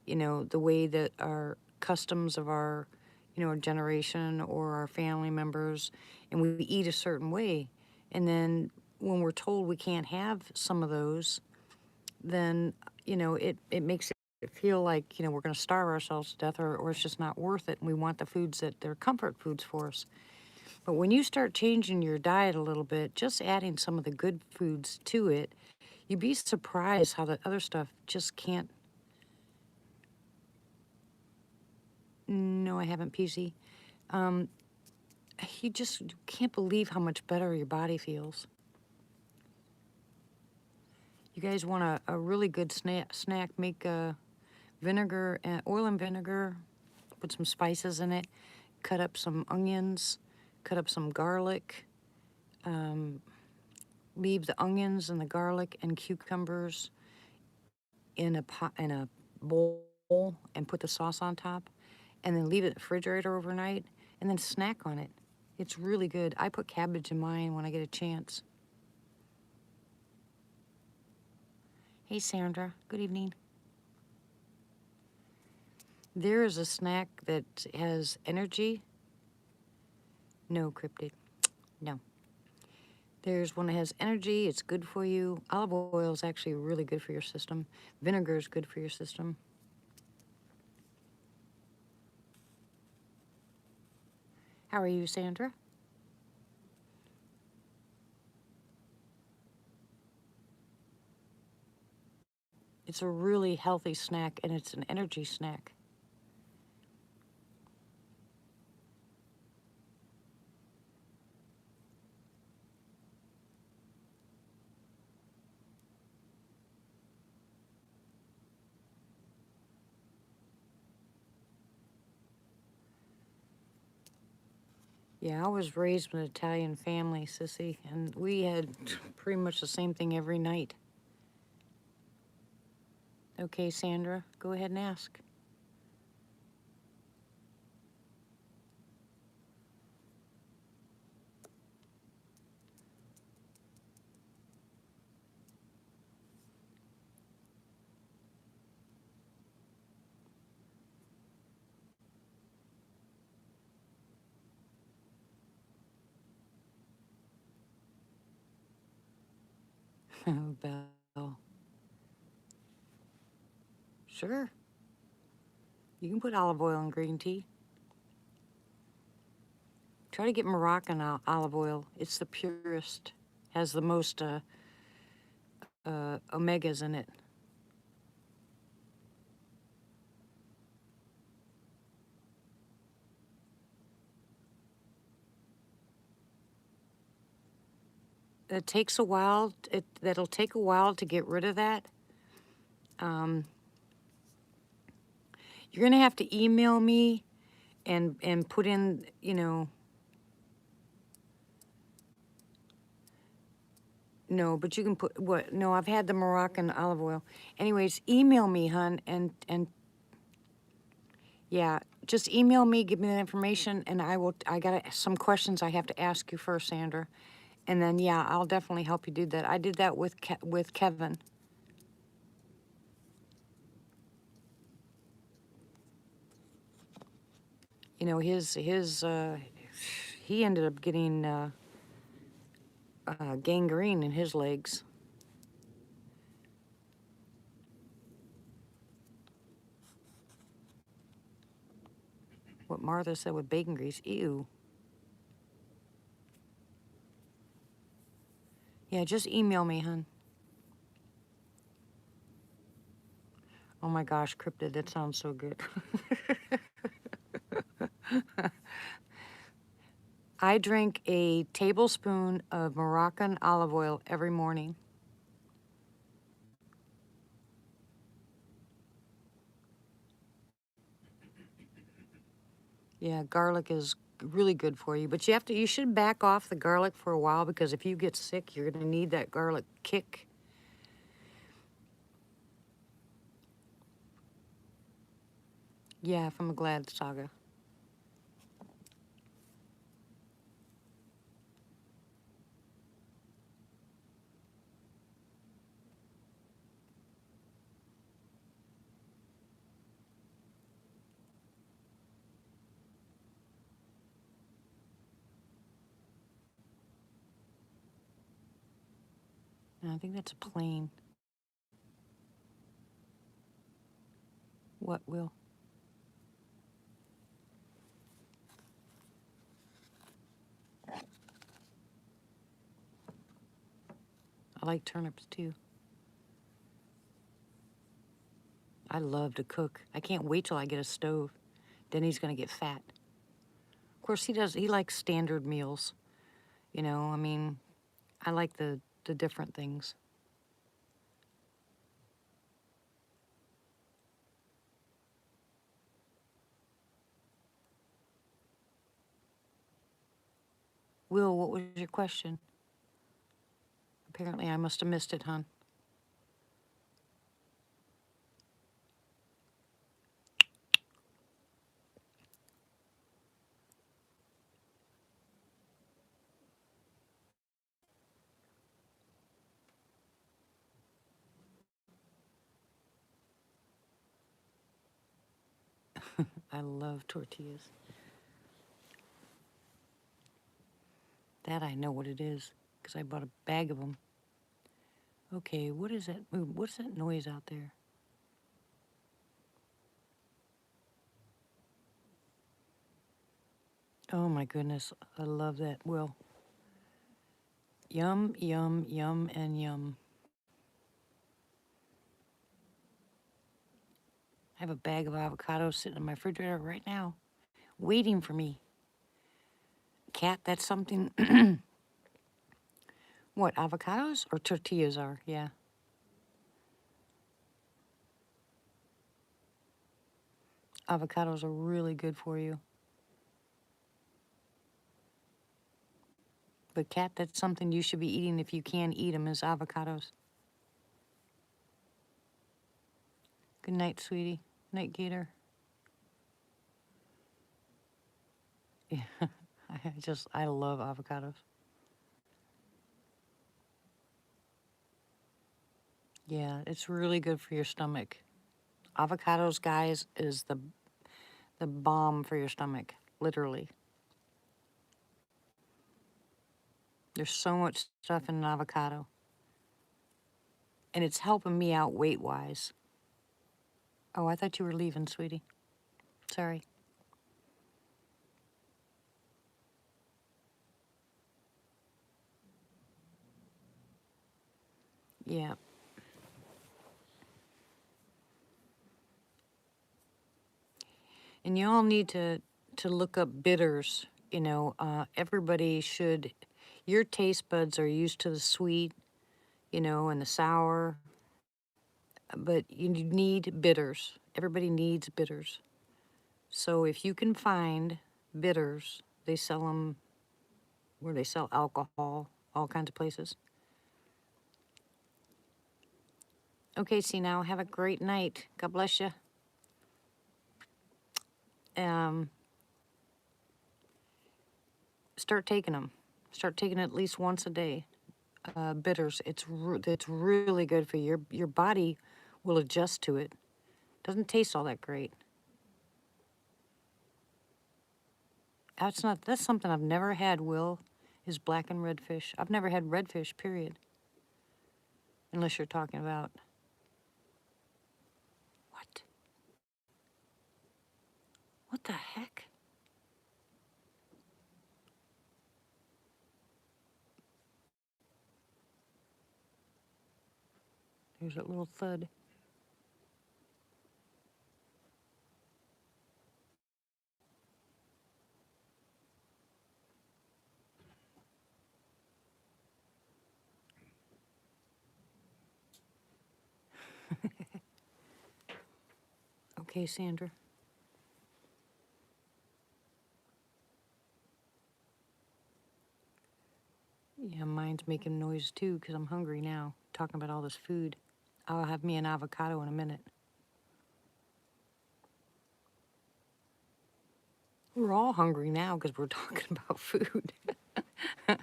you know, the way that our customs of our, you know, our generation or our family members, and we eat a certain way. And then when we're told we can't have some of those, then, you know, it makes it feel like, you know, we're going to starve ourselves to death or it's just not worth it. And we want the foods that they're comfort foods for us. But when you start changing your diet a little bit, just adding some of the good foods to it, you'd be surprised how the other stuff just can't. No, I haven't, PC. You just can't believe how much better your body feels. You guys want a really good snack, make vinegar, oil and vinegar, put some spices in it, cut up some onions, cut up some garlic, leave the onions and the garlic and cucumbers in a bowl and put the sauce on top, and then leave it in the refrigerator overnight, and then snack on it. It's really good. I put cabbage in mine when I get a chance. Hey, Sandra. Good evening. There is a snack that has energy. No, cryptid. No. There's one that has energy. It's good for you. Olive oil is actually really good for your system. Vinegar is good for your system. How are you, Sandra? It's a really healthy snack, and it's an energy snack. Yeah, I was raised in an Italian family, Sissy, and we had pretty much the same thing every night. Okay, Sandra, go ahead and ask. Belle. Sure. You can put olive oil in green tea. Try to get Moroccan olive oil. It's the purest. Has the most omegas in it. It takes a while. That'll take a while to get rid of that. You're gonna have to email me and put in, you know. No, but you can put what? No, I've had the Moroccan olive oil. Anyways, email me, hun, and yeah, just email me, give me that information, and I will. I got some questions I have to ask you first, Sandra, and then yeah, I'll definitely help you do that. I did that with with Kevin. You know, his he ended up getting gangrene in his legs. What Martha said with bacon grease. Ew. Yeah, just email me, hun. Oh my gosh, cryptid, that sounds so good. I drink a tablespoon of Moroccan olive oil every morning. Yeah, garlic is really good for you, but you should back off the garlic for a while because if you get sick, you're gonna need that garlic kick. Yeah, from a Glad Saga. No, I think that's a plain. What will? I like turnips too. I love to cook. I can't wait till I get a stove. Then he's gonna get fat. Of course, he likes standard meals. You know, I mean, I like the different things. Will, what was your question? Apparently, I must have missed it, hon. I love tortillas. That I know what it is because I bought a bag of them. Okay, what is that? What's that noise out there? Oh my goodness, I love that. Well, yum, yum, yum, and yum. I have a bag of avocados sitting in my refrigerator right now, waiting for me. Cat, that's something. What, avocados or tortillas are? Yeah. Avocados are really good for you. But Cat, that's something you should be eating if you can eat them is avocados. Good night, sweetie. Night, Gator. Yeah, I love avocados. Yeah, it's really good for your stomach. Avocados, guys, is the bomb for your stomach, literally. There's so much stuff in an avocado. And it's helping me out weight-wise. Oh, I thought you were leaving, sweetie. Sorry. Yeah. And y'all need to look up bitters. You know, everybody should. Your taste buds are used to the sweet, you know, and the sour, but you need bitters. Everybody needs bitters. So if you can find bitters, they sell them where they sell alcohol, all kinds of places. Okay, see now, have a great night. God bless you. Start taking them. Start taking at least once a day. Bitters. It's really good for you. Your body will adjust to it. Doesn't taste all that great. That's something I've never had, Will, is black and redfish. I've never had redfish, period. Unless you're talking about what? What the heck? There's that little thud. Okay, Sandra. Yeah, mine's making noise too because I'm hungry now, talking about all this food. I'll have me an avocado in a minute. We're all hungry now because we're talking about food. Oh,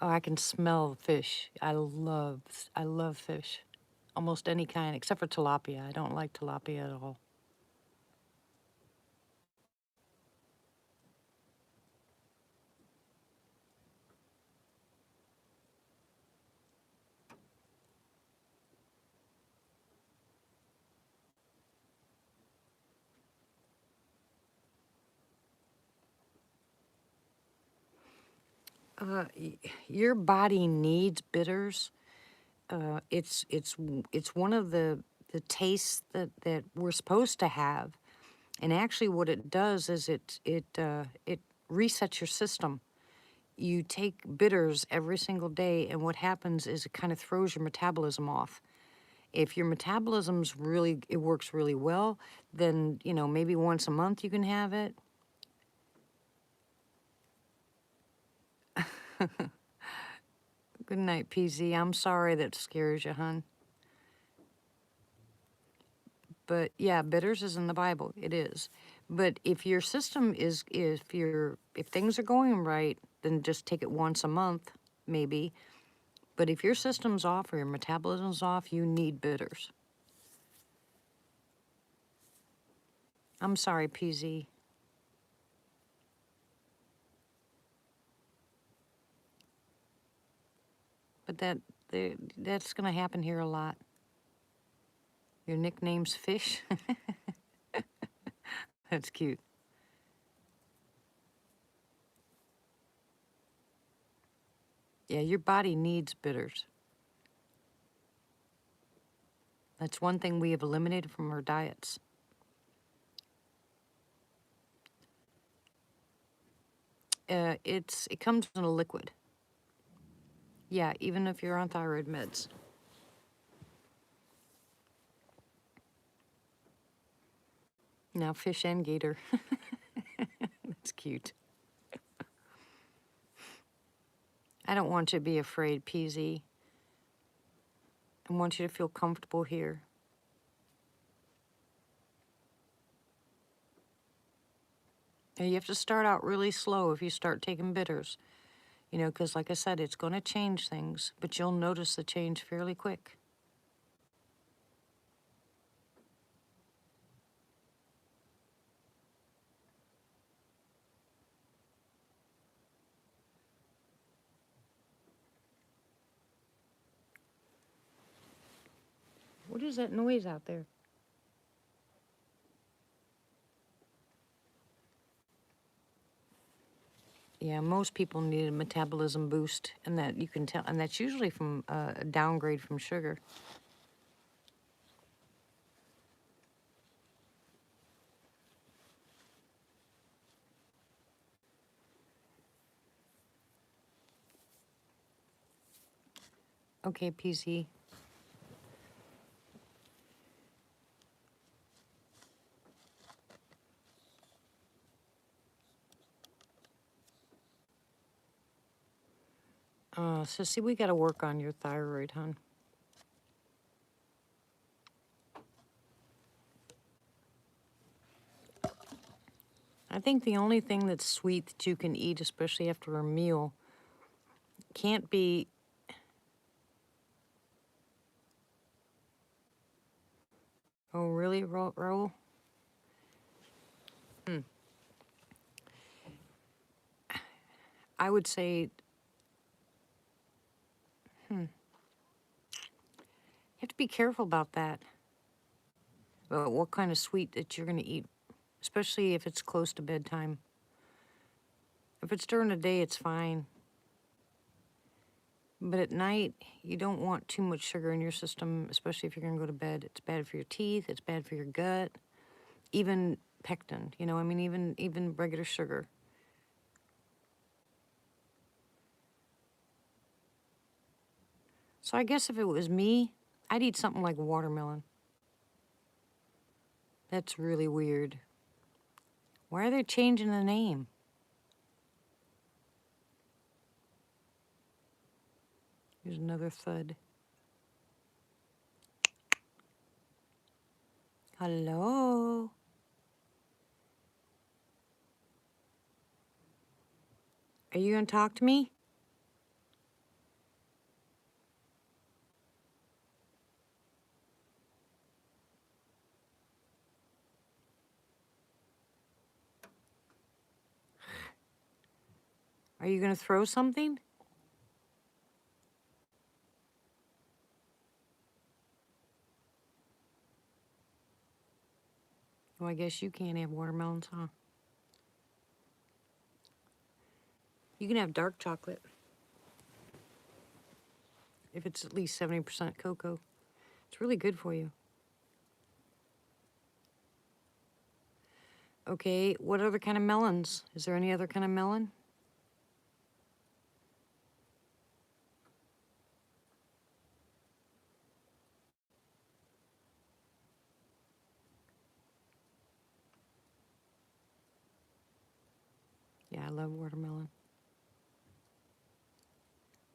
I can smell fish. I love fish. Almost any kind, except for tilapia. I don't like tilapia at all. Your body needs bitters. It's one of the tastes that we're supposed to have. And actually, what it does is it resets your system. You take bitters every single day, and what happens is it kind of throws your metabolism off. If your metabolism's really, it works really well, then, you know, maybe once a month you can have it. Good night, PZ. I'm sorry that scares you, hon. But yeah, bitters is in the Bible. It is. But if your system is, if things are going right, then just take it once a month, maybe. But if your system's off or your metabolism's off, you need bitters. I'm sorry, PZ. But that's gonna happen here a lot. Your nickname's Fish? That's cute. Yeah, your body needs bitters. That's one thing we have eliminated from our diets. It comes in a liquid. Yeah, even if you're on thyroid meds. Now fish and gator. That's cute. I don't want you to be afraid, PZ. I want you to feel comfortable here. And you have to start out really slow if you start taking bitters. You know, because like I said, it's going to change things, but you'll notice the change fairly quick. What is that noise out there? Yeah, most people need a metabolism boost, and that you can tell, and that's usually from a downgrade from sugar. Okay, PZ. So see, we got to work on your thyroid, hon. I think the only thing that's sweet that you can eat, especially after a meal, can't be... Oh, really, Raul? I would say... You have to be careful about that. What kind of sweet that you're going to eat, especially if it's close to bedtime. If it's during the day, it's fine. But at night, you don't want too much sugar in your system, especially if you're going to go to bed. It's bad for your teeth. It's bad for your gut. Even pectin, you know, I mean, even regular sugar. So I guess if it was me, I'd eat something like watermelon. That's really weird. Why are they changing the name? Here's another thud. Hello? Are you going to talk to me? Are you going to throw something? Well, I guess you can't have watermelons, huh? You can have dark chocolate. If it's at least 70% cocoa. It's really good for you. Okay, what other kind of melons? Is there any other kind of melon? Yeah, I love watermelon.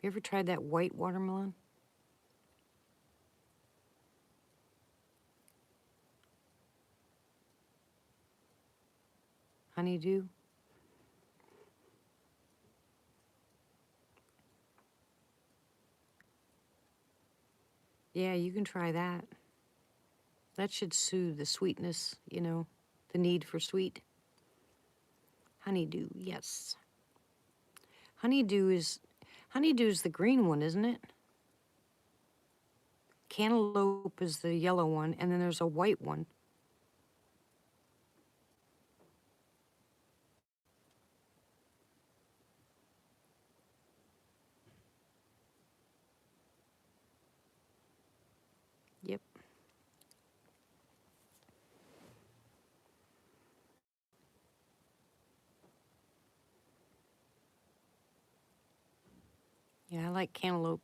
You ever tried that white watermelon? Honeydew? Yeah, you can try that. That should soothe the sweetness, you know. The need for sweet. Honeydew, yes. Honeydew's the green one, isn't it? Cantaloupe is the yellow one, and then there's a white one. Yep. Yeah, I like cantaloupe.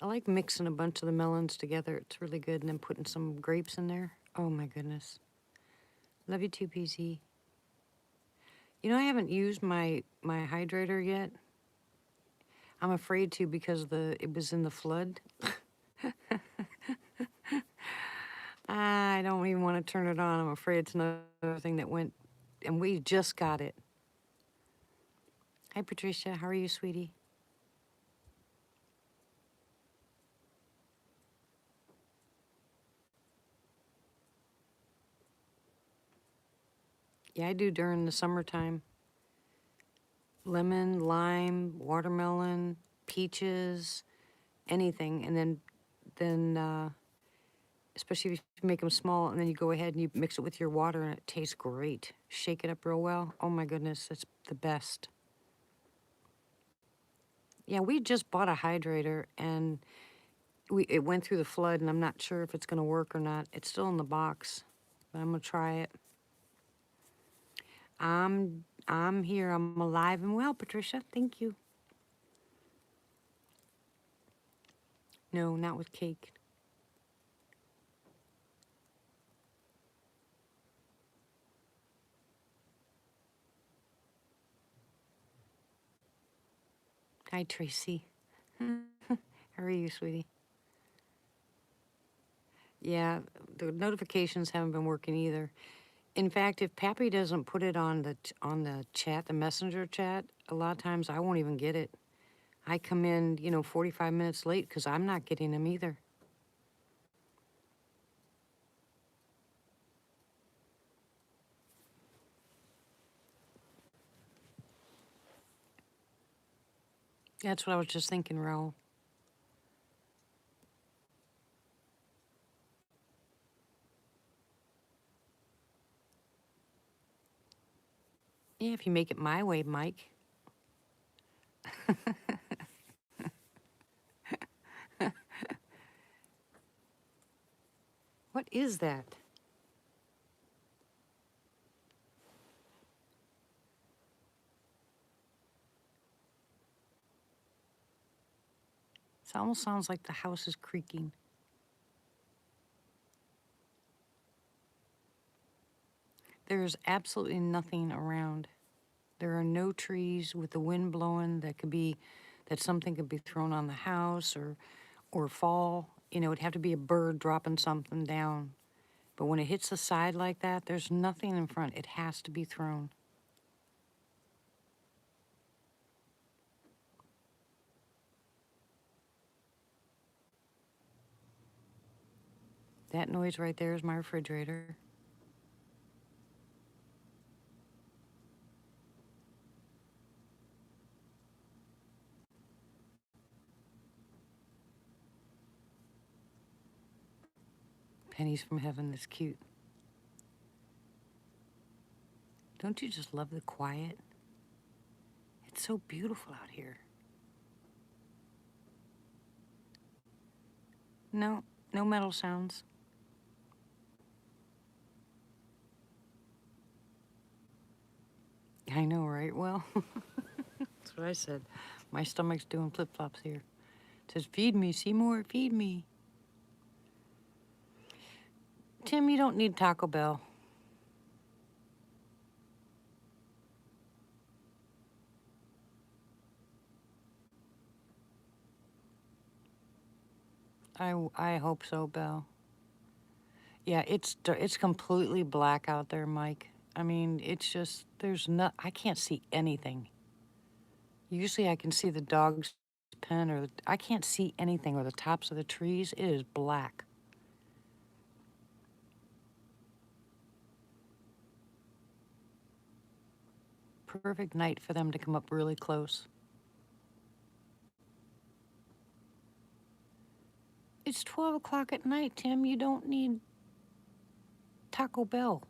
I like mixing a bunch of the melons together. It's really good, and then putting some grapes in there. Oh my goodness. Love you too, PZ. You know, I haven't used my hydrator yet. I'm afraid to because it was in the flood. I don't even want to turn it on. I'm afraid it's another thing that went, and we just got it. Hi, Patricia. How are you, sweetie? Yeah, I do during the summertime. Lemon, lime, watermelon, peaches, anything, and then especially if you make them small, and then you go ahead and you mix it with your water, and it tastes great. Shake it up real well. Oh my goodness, it's the best. Yeah, we just bought a hydrator, and it went through the flood, and I'm not sure if it's going to work or not. It's still in the box, but I'm gonna try it. I'm here. I'm alive and well, Patricia. Thank you. No, not with cake. Hi, Tracy. How are you, sweetie? Yeah, the notifications haven't been working either. In fact, if Pappy doesn't put it on the chat, the messenger chat, a lot of times I won't even get it. I come in, 45 minutes late because I'm not getting them either. That's what I was just thinking, Raul. Yeah, if you make it my way, Mike. What is that? It almost sounds like the house is creaking. There's absolutely nothing around. There are no trees with the wind blowing that something could be thrown on the house or fall. It'd have to be a bird dropping something down. But when it hits the side like that, there's nothing in front. It has to be thrown. That noise right there is my refrigerator. Pennies from heaven is cute. Don't you just love the quiet? It's so beautiful out here. No, no metal sounds. I know, right? Well, that's what I said. My stomach's doing flip-flops here. It says, feed me, Seymour, feed me. Tim, you don't need Taco Bell. I hope so, Belle. Yeah, it's completely black out there, Mike. I mean, it's just I can't see anything. Usually I can see the dog's pen I can't see anything or the tops of the trees. It is black. perfect night for them to come up really close. It's 12 o'clock at night, Tim. You don't need Taco Bell.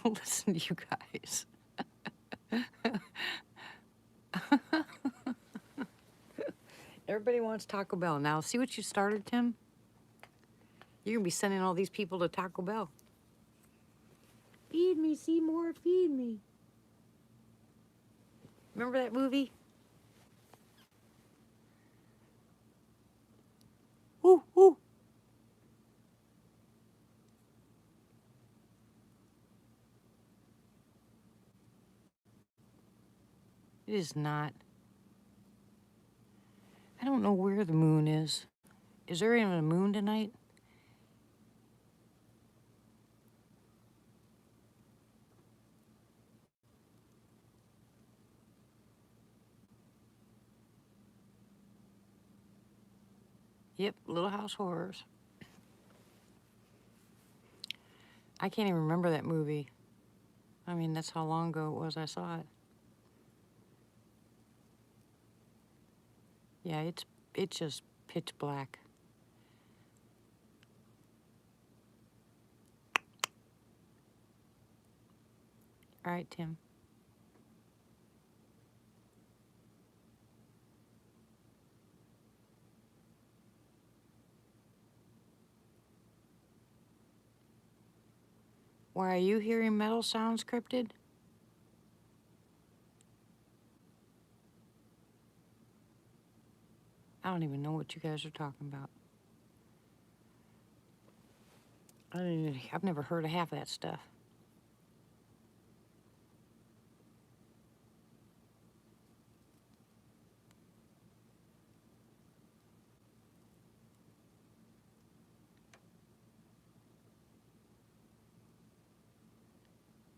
Listen to you guys. Everybody wants Taco Bell. Now, see what you started, Tim? You're going to be sending all these people to Taco Bell. Feed me, Seymour, feed me. Remember that movie? Ooh, ooh. It is not. I don't know where the moon is. Is there even a moon tonight? Yep, Little House Horrors. I can't even remember that movie. I mean, that's how long ago it was I saw it. Yeah, it's just pitch black. All right, Tim. Why are you hearing metal sounds, Cryptid? I don't even know what you guys are talking about. I've never heard of half that stuff.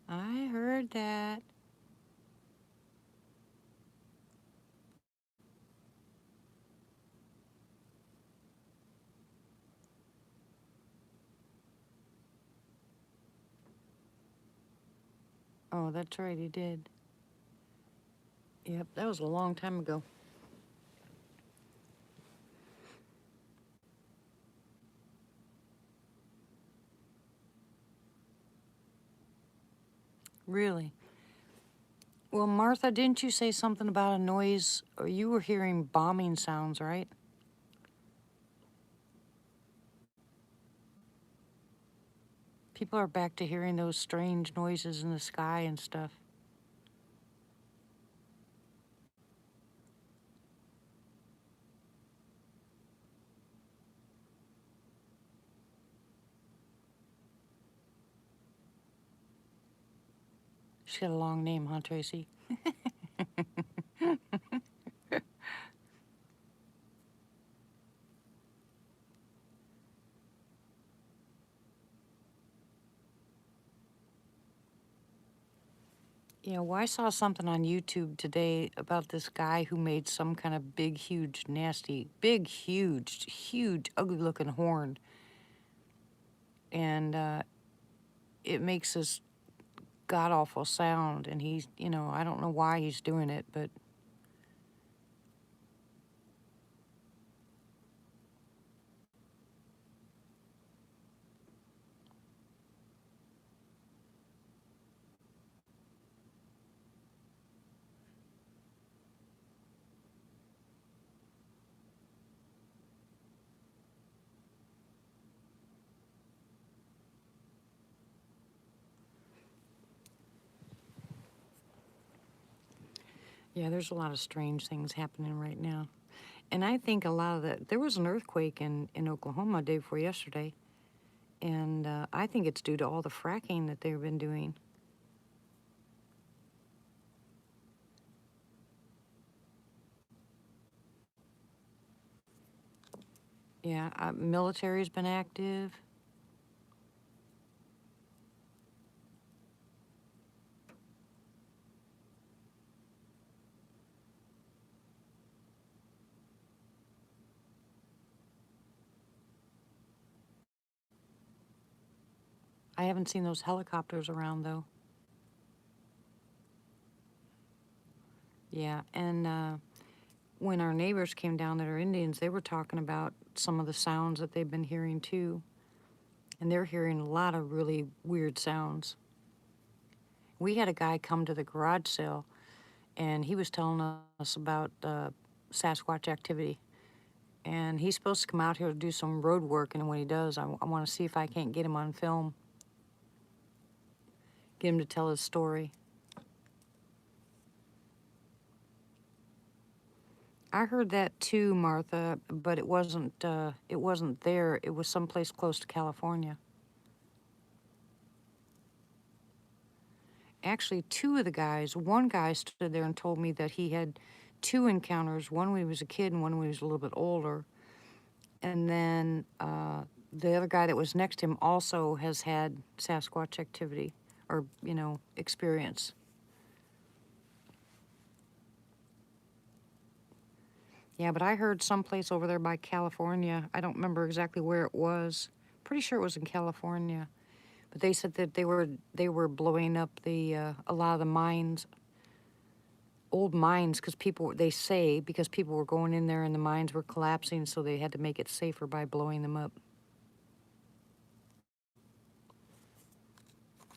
I heard that. Oh, that's right, he did. Yep, that was a long time ago. Really? Well, Martha, didn't you say something about a noise, or you were hearing bombing sounds, right? People are back to hearing those strange noises in the sky and stuff. She's got a long name, huh, Tracy? Yeah, well, I saw something on YouTube today about this guy who made some kind of big, huge, nasty, big, huge, ugly-looking horn. And it makes this god-awful sound. And he's, I don't know why he's doing it, but yeah, there's a lot of strange things happening right now. And I think a lot of there was an earthquake in Oklahoma day before yesterday. And I think it's due to all the fracking that they've been doing. Yeah, military's been active. I haven't seen those helicopters around though. Yeah, and when our neighbors came down that are Indians, they were talking about some of the sounds that they've been hearing too. And they're hearing a lot of really weird sounds. We had a guy come to the garage sale, and he was telling us about Sasquatch activity. And he's supposed to come out here to do some road work, and when he does, I want to see if I can't get him on film, get him to tell his story. I heard that too, Martha, but it wasn't there. It was someplace close to California. Actually, two of the guys, one guy stood there and told me that he had two encounters, one when he was a kid and one when he was a little bit older. And then the other guy that was next to him also has had Sasquatch activity or, experience. Yeah, but I heard someplace over there by California. I don't remember exactly where it was. Pretty sure it was in California. But they said that they were blowing up a lot of the mines, old mines, because people were going in there and the mines were collapsing, so they had to make it safer by blowing them up.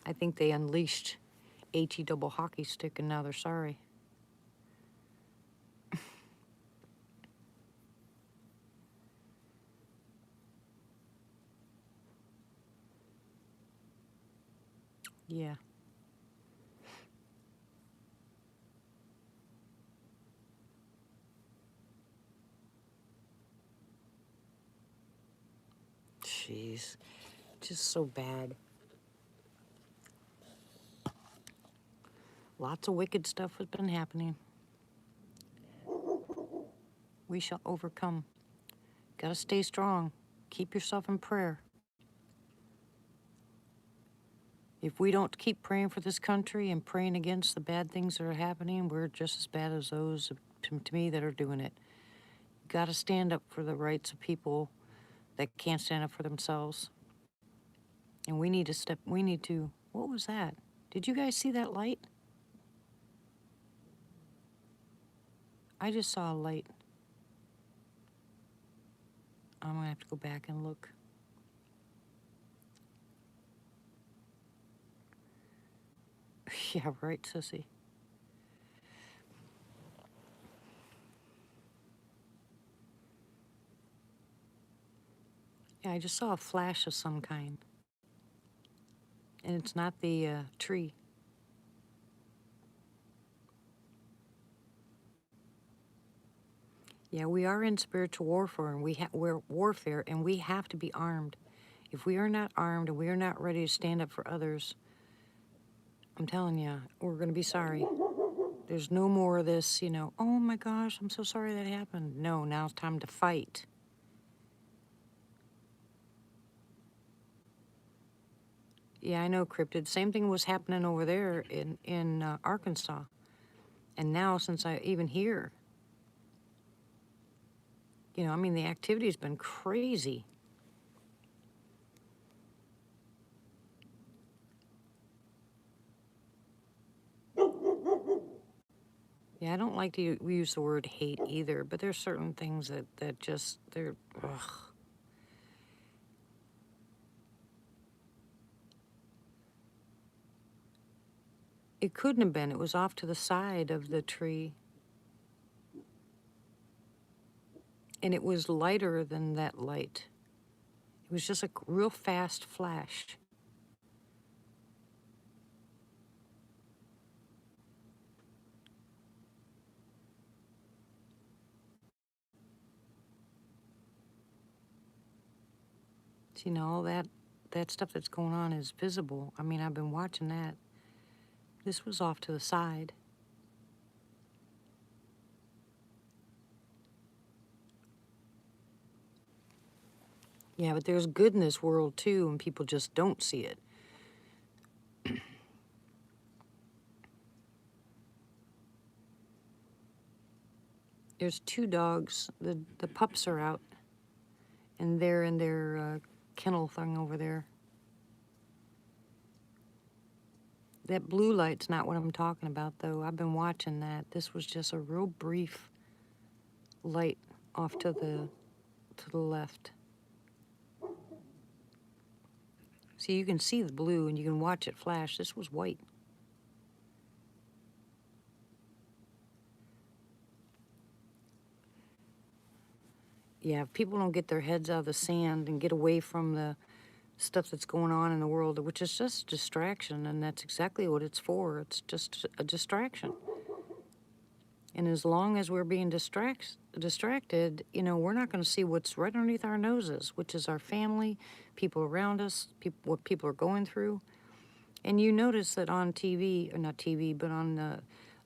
I think they unleashed HE double hockey stick, and now they're sorry. Yeah. Jeez. Just so bad. Lots of wicked stuff has been happening. We shall overcome. Gotta stay strong. Keep yourself in prayer. If we don't keep praying for this country and praying against the bad things that are happening, we're just as bad as those, to me, that are doing it. Got to stand up for the rights of people that can't stand up for themselves. And we need to, what was that? Did you guys see that light? I just saw a light. I'm gonna have to go back and look. Yeah, right, sissy. Yeah, I just saw a flash of some kind. And it's not the tree. Yeah, we are in spiritual warfare, and we have to be armed. If we are not armed and we are not ready to stand up for others, I'm telling you, we're going to be sorry. There's no more of this, oh my gosh, I'm so sorry that happened. No, now it's time to fight. Yeah, I know, Cryptid. Same thing was happening over there in Arkansas. And now, since I even here, the activity's been crazy. Yeah, I don't like to use the word hate either, but there's certain things that just, ugh. It couldn't have been. It was off to the side of the tree. And it was lighter than that light. It was just a real fast flash. So, all that stuff that's going on is visible. I mean, I've been watching that. This was off to the side. Yeah, but there's good in this world too, and people just don't see it. There's two dogs. The pups are out, and they're in their kennel thing over there. That blue light's not what I'm talking about, though. I've been watching that. This was just a real brief light off to the left. See, you can see the blue and you can watch it flash. This was white. Yeah, if people don't get their heads out of the sand and get away from the stuff that's going on in the world, which is just distraction, and that's exactly what it's for. It's just a distraction. And as long as we're being distracted, you know, we're not going to see what's right underneath our noses, which is our family, people around us, what people are going through. And you notice that on TV, or not TV, but on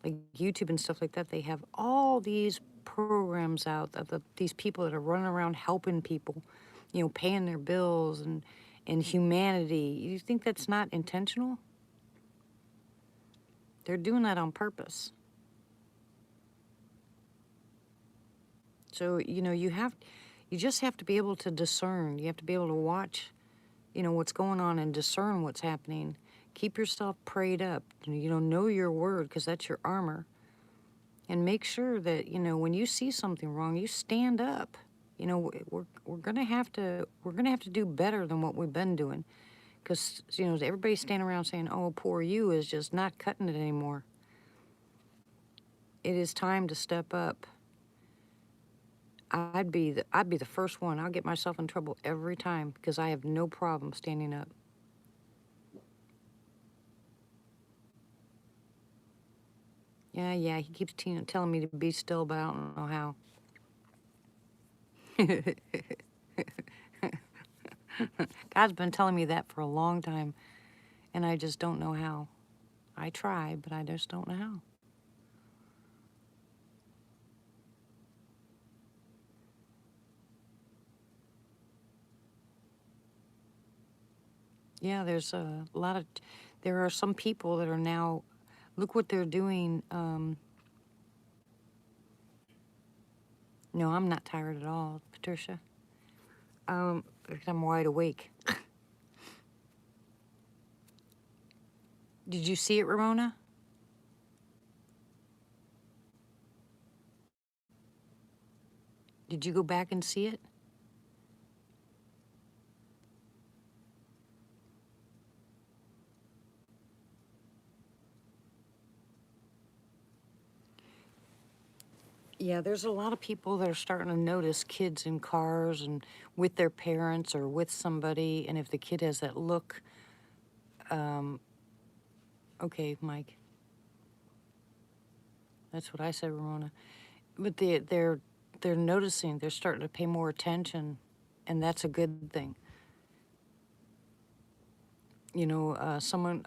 like YouTube and stuff like that, they have all these programs out of these people that are running around helping people, you know, paying their bills and humanity. You think that's not intentional? They're doing that on purpose. So, you know, you just have to be able to discern. You have to be able to watch, you know, what's going on and discern what's happening. Keep yourself prayed up. You know your word, because that's your armor. And make sure that, you know, when you see something wrong, you stand up. You know, we're gonna have to do better than what we've been doing, because, you know, everybody's standing around saying, "Oh, poor you," is just not cutting it anymore. It is time to step up. I'd be the first one. I'll get myself in trouble every time because I have no problem standing up. Yeah, he keeps telling me to be still, but I don't know how. God's been telling me that for a long time, and I just don't know how. I try, but I just don't know how. Yeah, there's a lot of, there are some people that are now, look what they're doing. No, I'm not tired at all, Patricia. Because I'm wide awake. Did you see it, Ramona? Did you go back and see it? Yeah, there's a lot of people that are starting to notice kids in cars and with their parents or with somebody, and if the kid has that look, okay, Mike, that's what I said, Ramona. But they're noticing, they're starting to pay more attention, and that's a good thing. You know, someone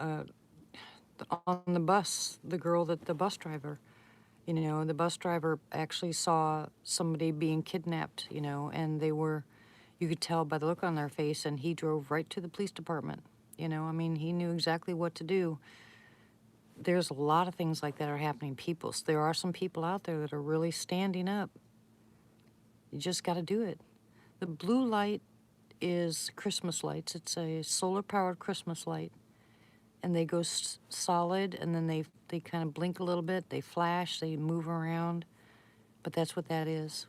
on the bus, the girl that the bus driver, you know, the bus driver actually saw somebody being kidnapped, you know, and you could tell by the look on their face, and he drove right to the police department. You know, I mean, he knew exactly what to do. There's a lot of things like that are happening. There are some people out there that are really standing up. You just got to do it. The blue light is Christmas lights. It's a solar-powered Christmas light, and they go solid, and then they kind of blink a little bit. They flash. They move around, but that's what that is.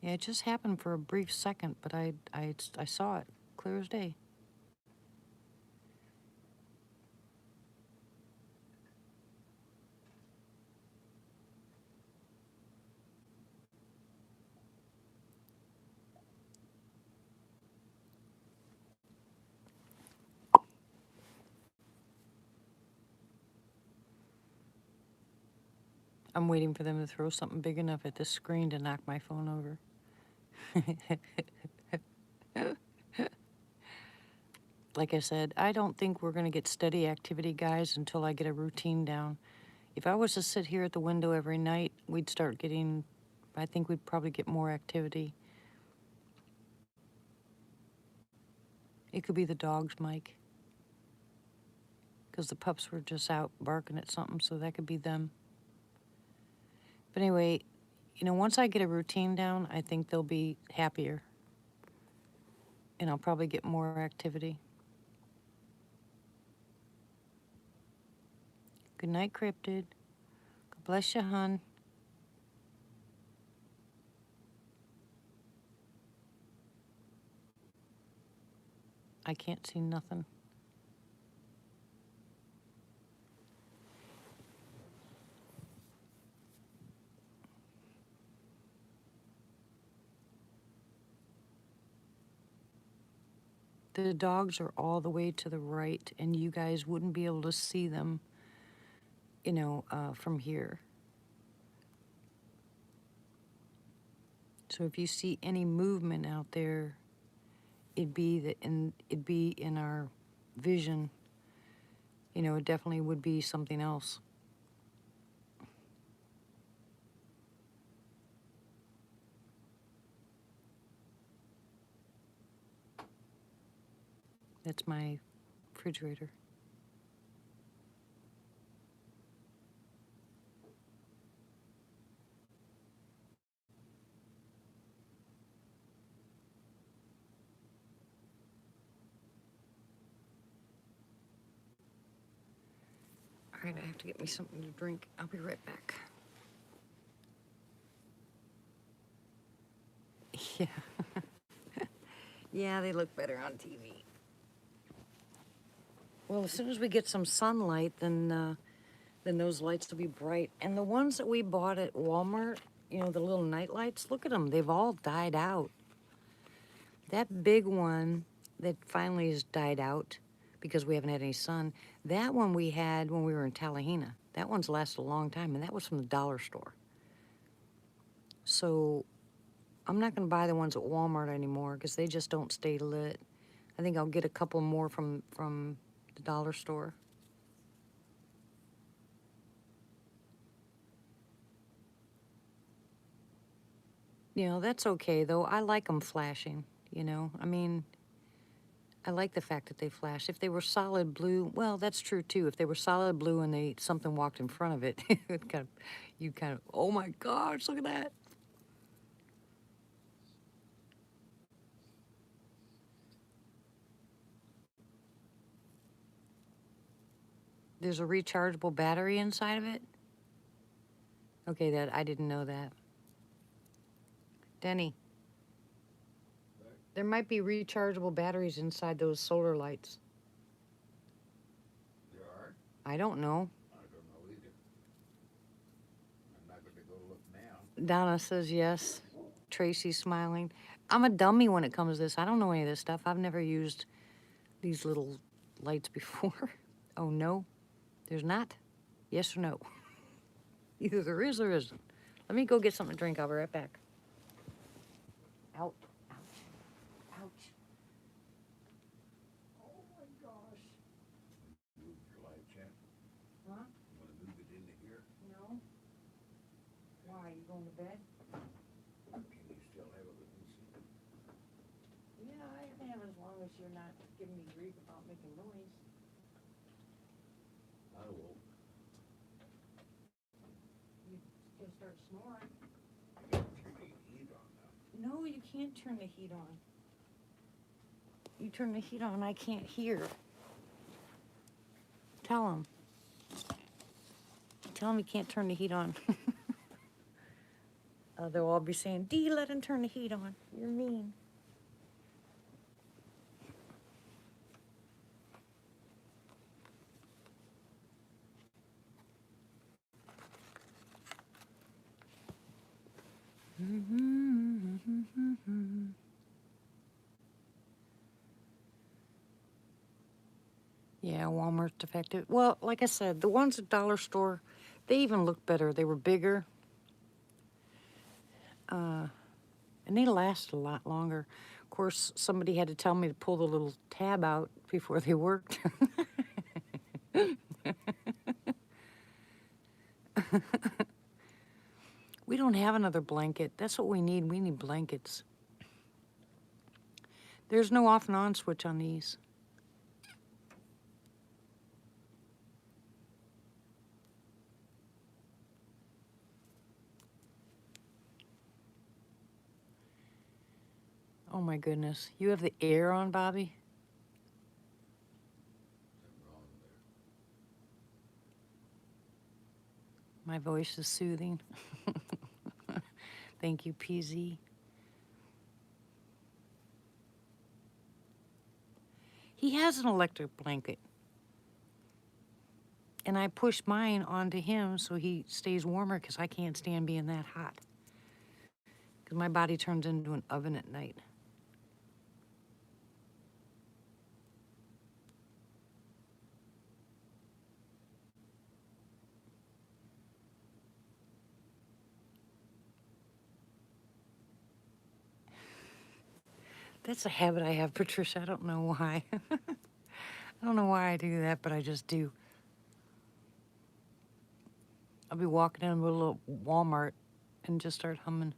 Yeah, it just happened for a brief second, but I saw it clear as day. I'm waiting for them to throw something big enough at this screen to knock my phone over. Like I said, I don't think we're going to get steady activity, guys, until I get a routine down. If I was to sit here at the window every night, I think we'd probably get more activity. It could be the dogs, Mike, because the pups were just out barking at something, so that could be them. But anyway, you know, once I get a routine down, I think they'll be happier. And I'll probably get more activity. Good night, Cryptid. God bless you, hon. I can't see nothing. The dogs are all the way to the right, and you guys wouldn't be able to see them, you know, from here. So if you see any movement out there, it'd be in our vision. You know, it definitely would be something else. That's my refrigerator. All right, I have to get me something to drink. I'll be right back. Yeah. Yeah, they look better on TV. Well, as soon as we get some sunlight, then those lights will be bright. And the ones that we bought at Walmart, you know, the little night lights, look at them. They've all died out. That big one that finally has died out because we haven't had any sun, that one we had when we were in Tallahena. That one's lasted a long time, and that was from the dollar store. So I'm not going to buy the ones at Walmart anymore because they just don't stay lit. I think I'll get a couple more from the dollar store. You know, that's okay, though. I like them flashing, you know. I mean, I like the fact that they flash. If they were solid blue, well, that's true, too. If they were solid blue and something walked in front of it, you kind of, oh my gosh, look at that. There's a rechargeable battery inside of it? Okay, I didn't know that. Denny, there might be rechargeable batteries inside those solar lights. There are? I don't know. I don't know either. I'm not gonna go look now. Donna says yes. Tracy's smiling. I'm a dummy when it comes to this. I don't know any of this stuff. I've never used these little lights before. Oh, no, there's not? Yes or no? Either there is or isn't. Let me go get something to drink. I'll be right back. Ouch. Ouch. Ouch. Oh my gosh. Move your lights in. Huh? You wanna move it into here? No? Why? You going to bed? Can you still have it with me? Yeah, I can have it as long as you're not giving me grief about making noise. I will. You'll start snoring. I gotta turn the heat on now. No, you can't turn the heat on. You turn the heat on, I can't hear. Tell him. Tell him you can't turn the heat on. They'll all be saying, Dee, let him turn the heat on. You're mean. Yeah, Walmart's defective. Well, like I said, the ones at dollar store, they even looked better. They were bigger. And they lasted a lot longer. Of course, somebody had to tell me to pull the little tab out before they worked. We don't have another blanket. That's what we need. We need blankets. There's no off and on switch on these. Oh my goodness. You have the air on, Bobby? Something wrong there. My voice is soothing. Thank you, PZ. He has an electric blanket. And I push mine onto him so he stays warmer because I can't stand being that hot. Because my body turns into an oven at night. That's a habit I have, Patricia. I don't know why. I don't know why I do that, but I just do. I'll be walking in a little Walmart and just start humming.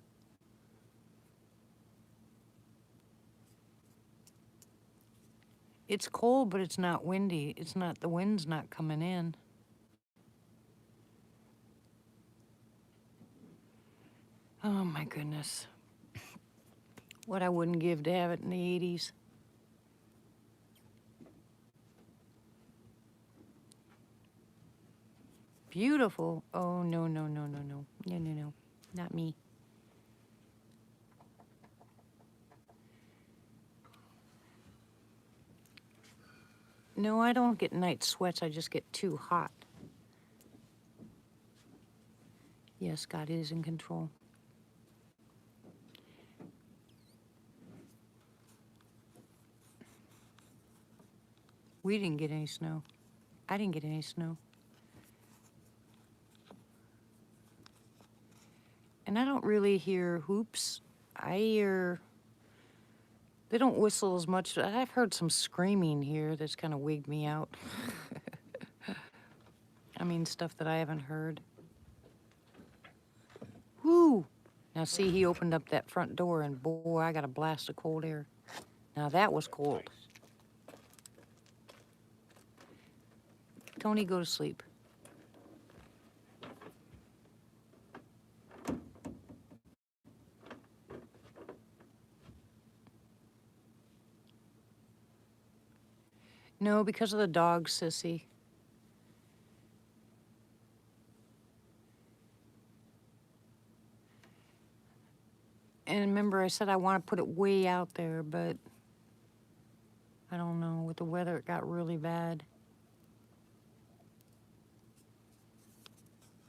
It's cold, but it's not windy. It's not, the wind's not coming in. Oh my goodness. What I wouldn't give to have it in the 80s. Beautiful. Oh, no, no, no, no, no. No, no, no. Not me. No, I don't get night sweats. I just get too hot. Yes, God is in control. We didn't get any snow. I didn't get any snow. And I don't really hear hoops. I hear, they don't whistle as much. I've heard some screaming here that's kind of wigged me out. I mean, stuff that I haven't heard. Whoo! Now see, he opened up that front door and boy, I got a blast of cold air. Now that was cold. Tony, go to sleep. No, because of the dog, sissy. And remember, I said I want to put it way out there, but I don't know. With the weather, it got really bad.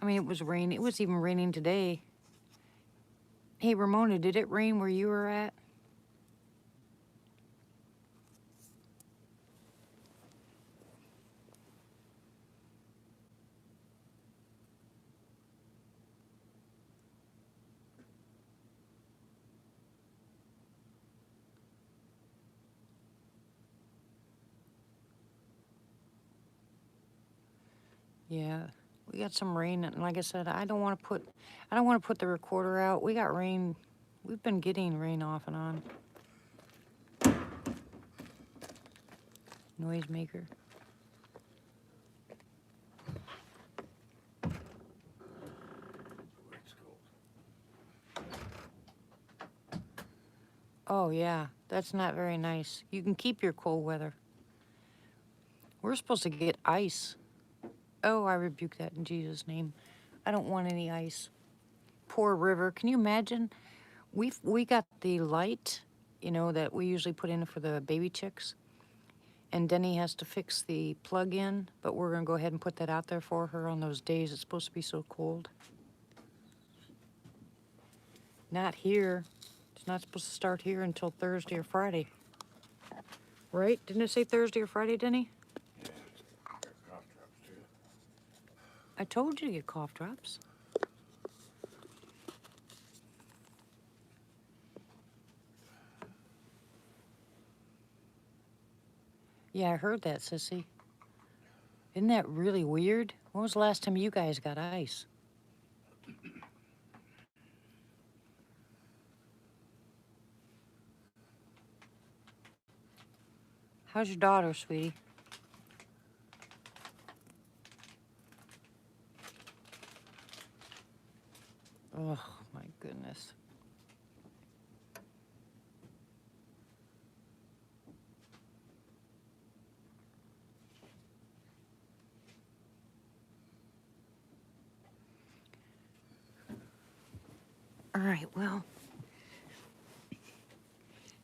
I mean, it was raining. It was even raining today. Hey, Ramona, did it rain where you were at? Yeah, we got some rain, and like I said, I don't want to put the recorder out. We got rain. We've been getting rain off and on. Noisemaker. It's cold. Oh yeah, that's not very nice. You can keep your cold weather. We're supposed to get ice. Oh, I rebuke that in Jesus' name. I don't want any ice. Poor River. Can you imagine? We got the light, you know, that we usually put in for the baby chicks. And Denny has to fix the plug in, but we're gonna go ahead and put that out there for her on those days it's supposed to be so cold. Not here. It's not supposed to start here until Thursday or Friday. Right? Didn't it say Thursday or Friday, Denny? Yeah, I got cough drops too. I told you to get cough drops. Yeah, I heard that, sissy. Isn't that really weird? When was the last time you guys got ice? How's your daughter, sweetie? Oh, my goodness. right, well.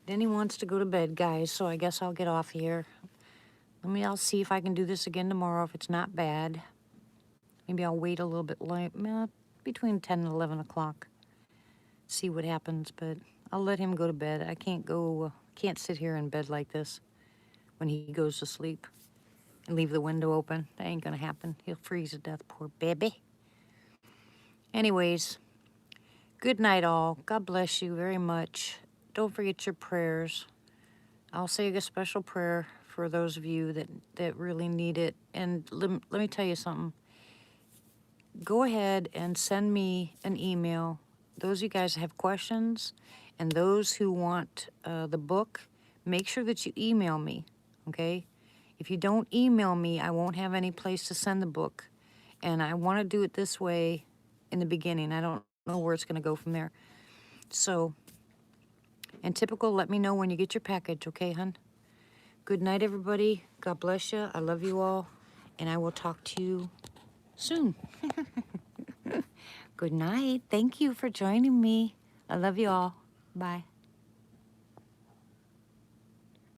Denny wants to go to bed, guys, so I guess I'll get off here. I'll see if I can do this again tomorrow if it's not bad. Maybe I'll wait a little bit late, between 10 and 11 o'clock. See what happens, but I'll let him go to bed. I can't sit here in bed like this when he goes to sleep and leave the window open. That ain't gonna happen. He'll freeze to death, poor baby. Anyways, good night all. God bless you very much. Don't forget your prayers. I'll say a special prayer for those of you that really need it. And let me tell you something. Go ahead and send me an email. Those of you guys that have questions and those who want the book, make sure that you email me, okay? If you don't email me, I won't have any place to send the book. And I want to do it this way in the beginning. I don't know where it's going to go from there. So, and typical, let me know when you get your package, okay, hun? Good night, everybody. God bless you. I love you all. And I will talk to you soon. Good night. Thank you for joining me. I love you all. Bye.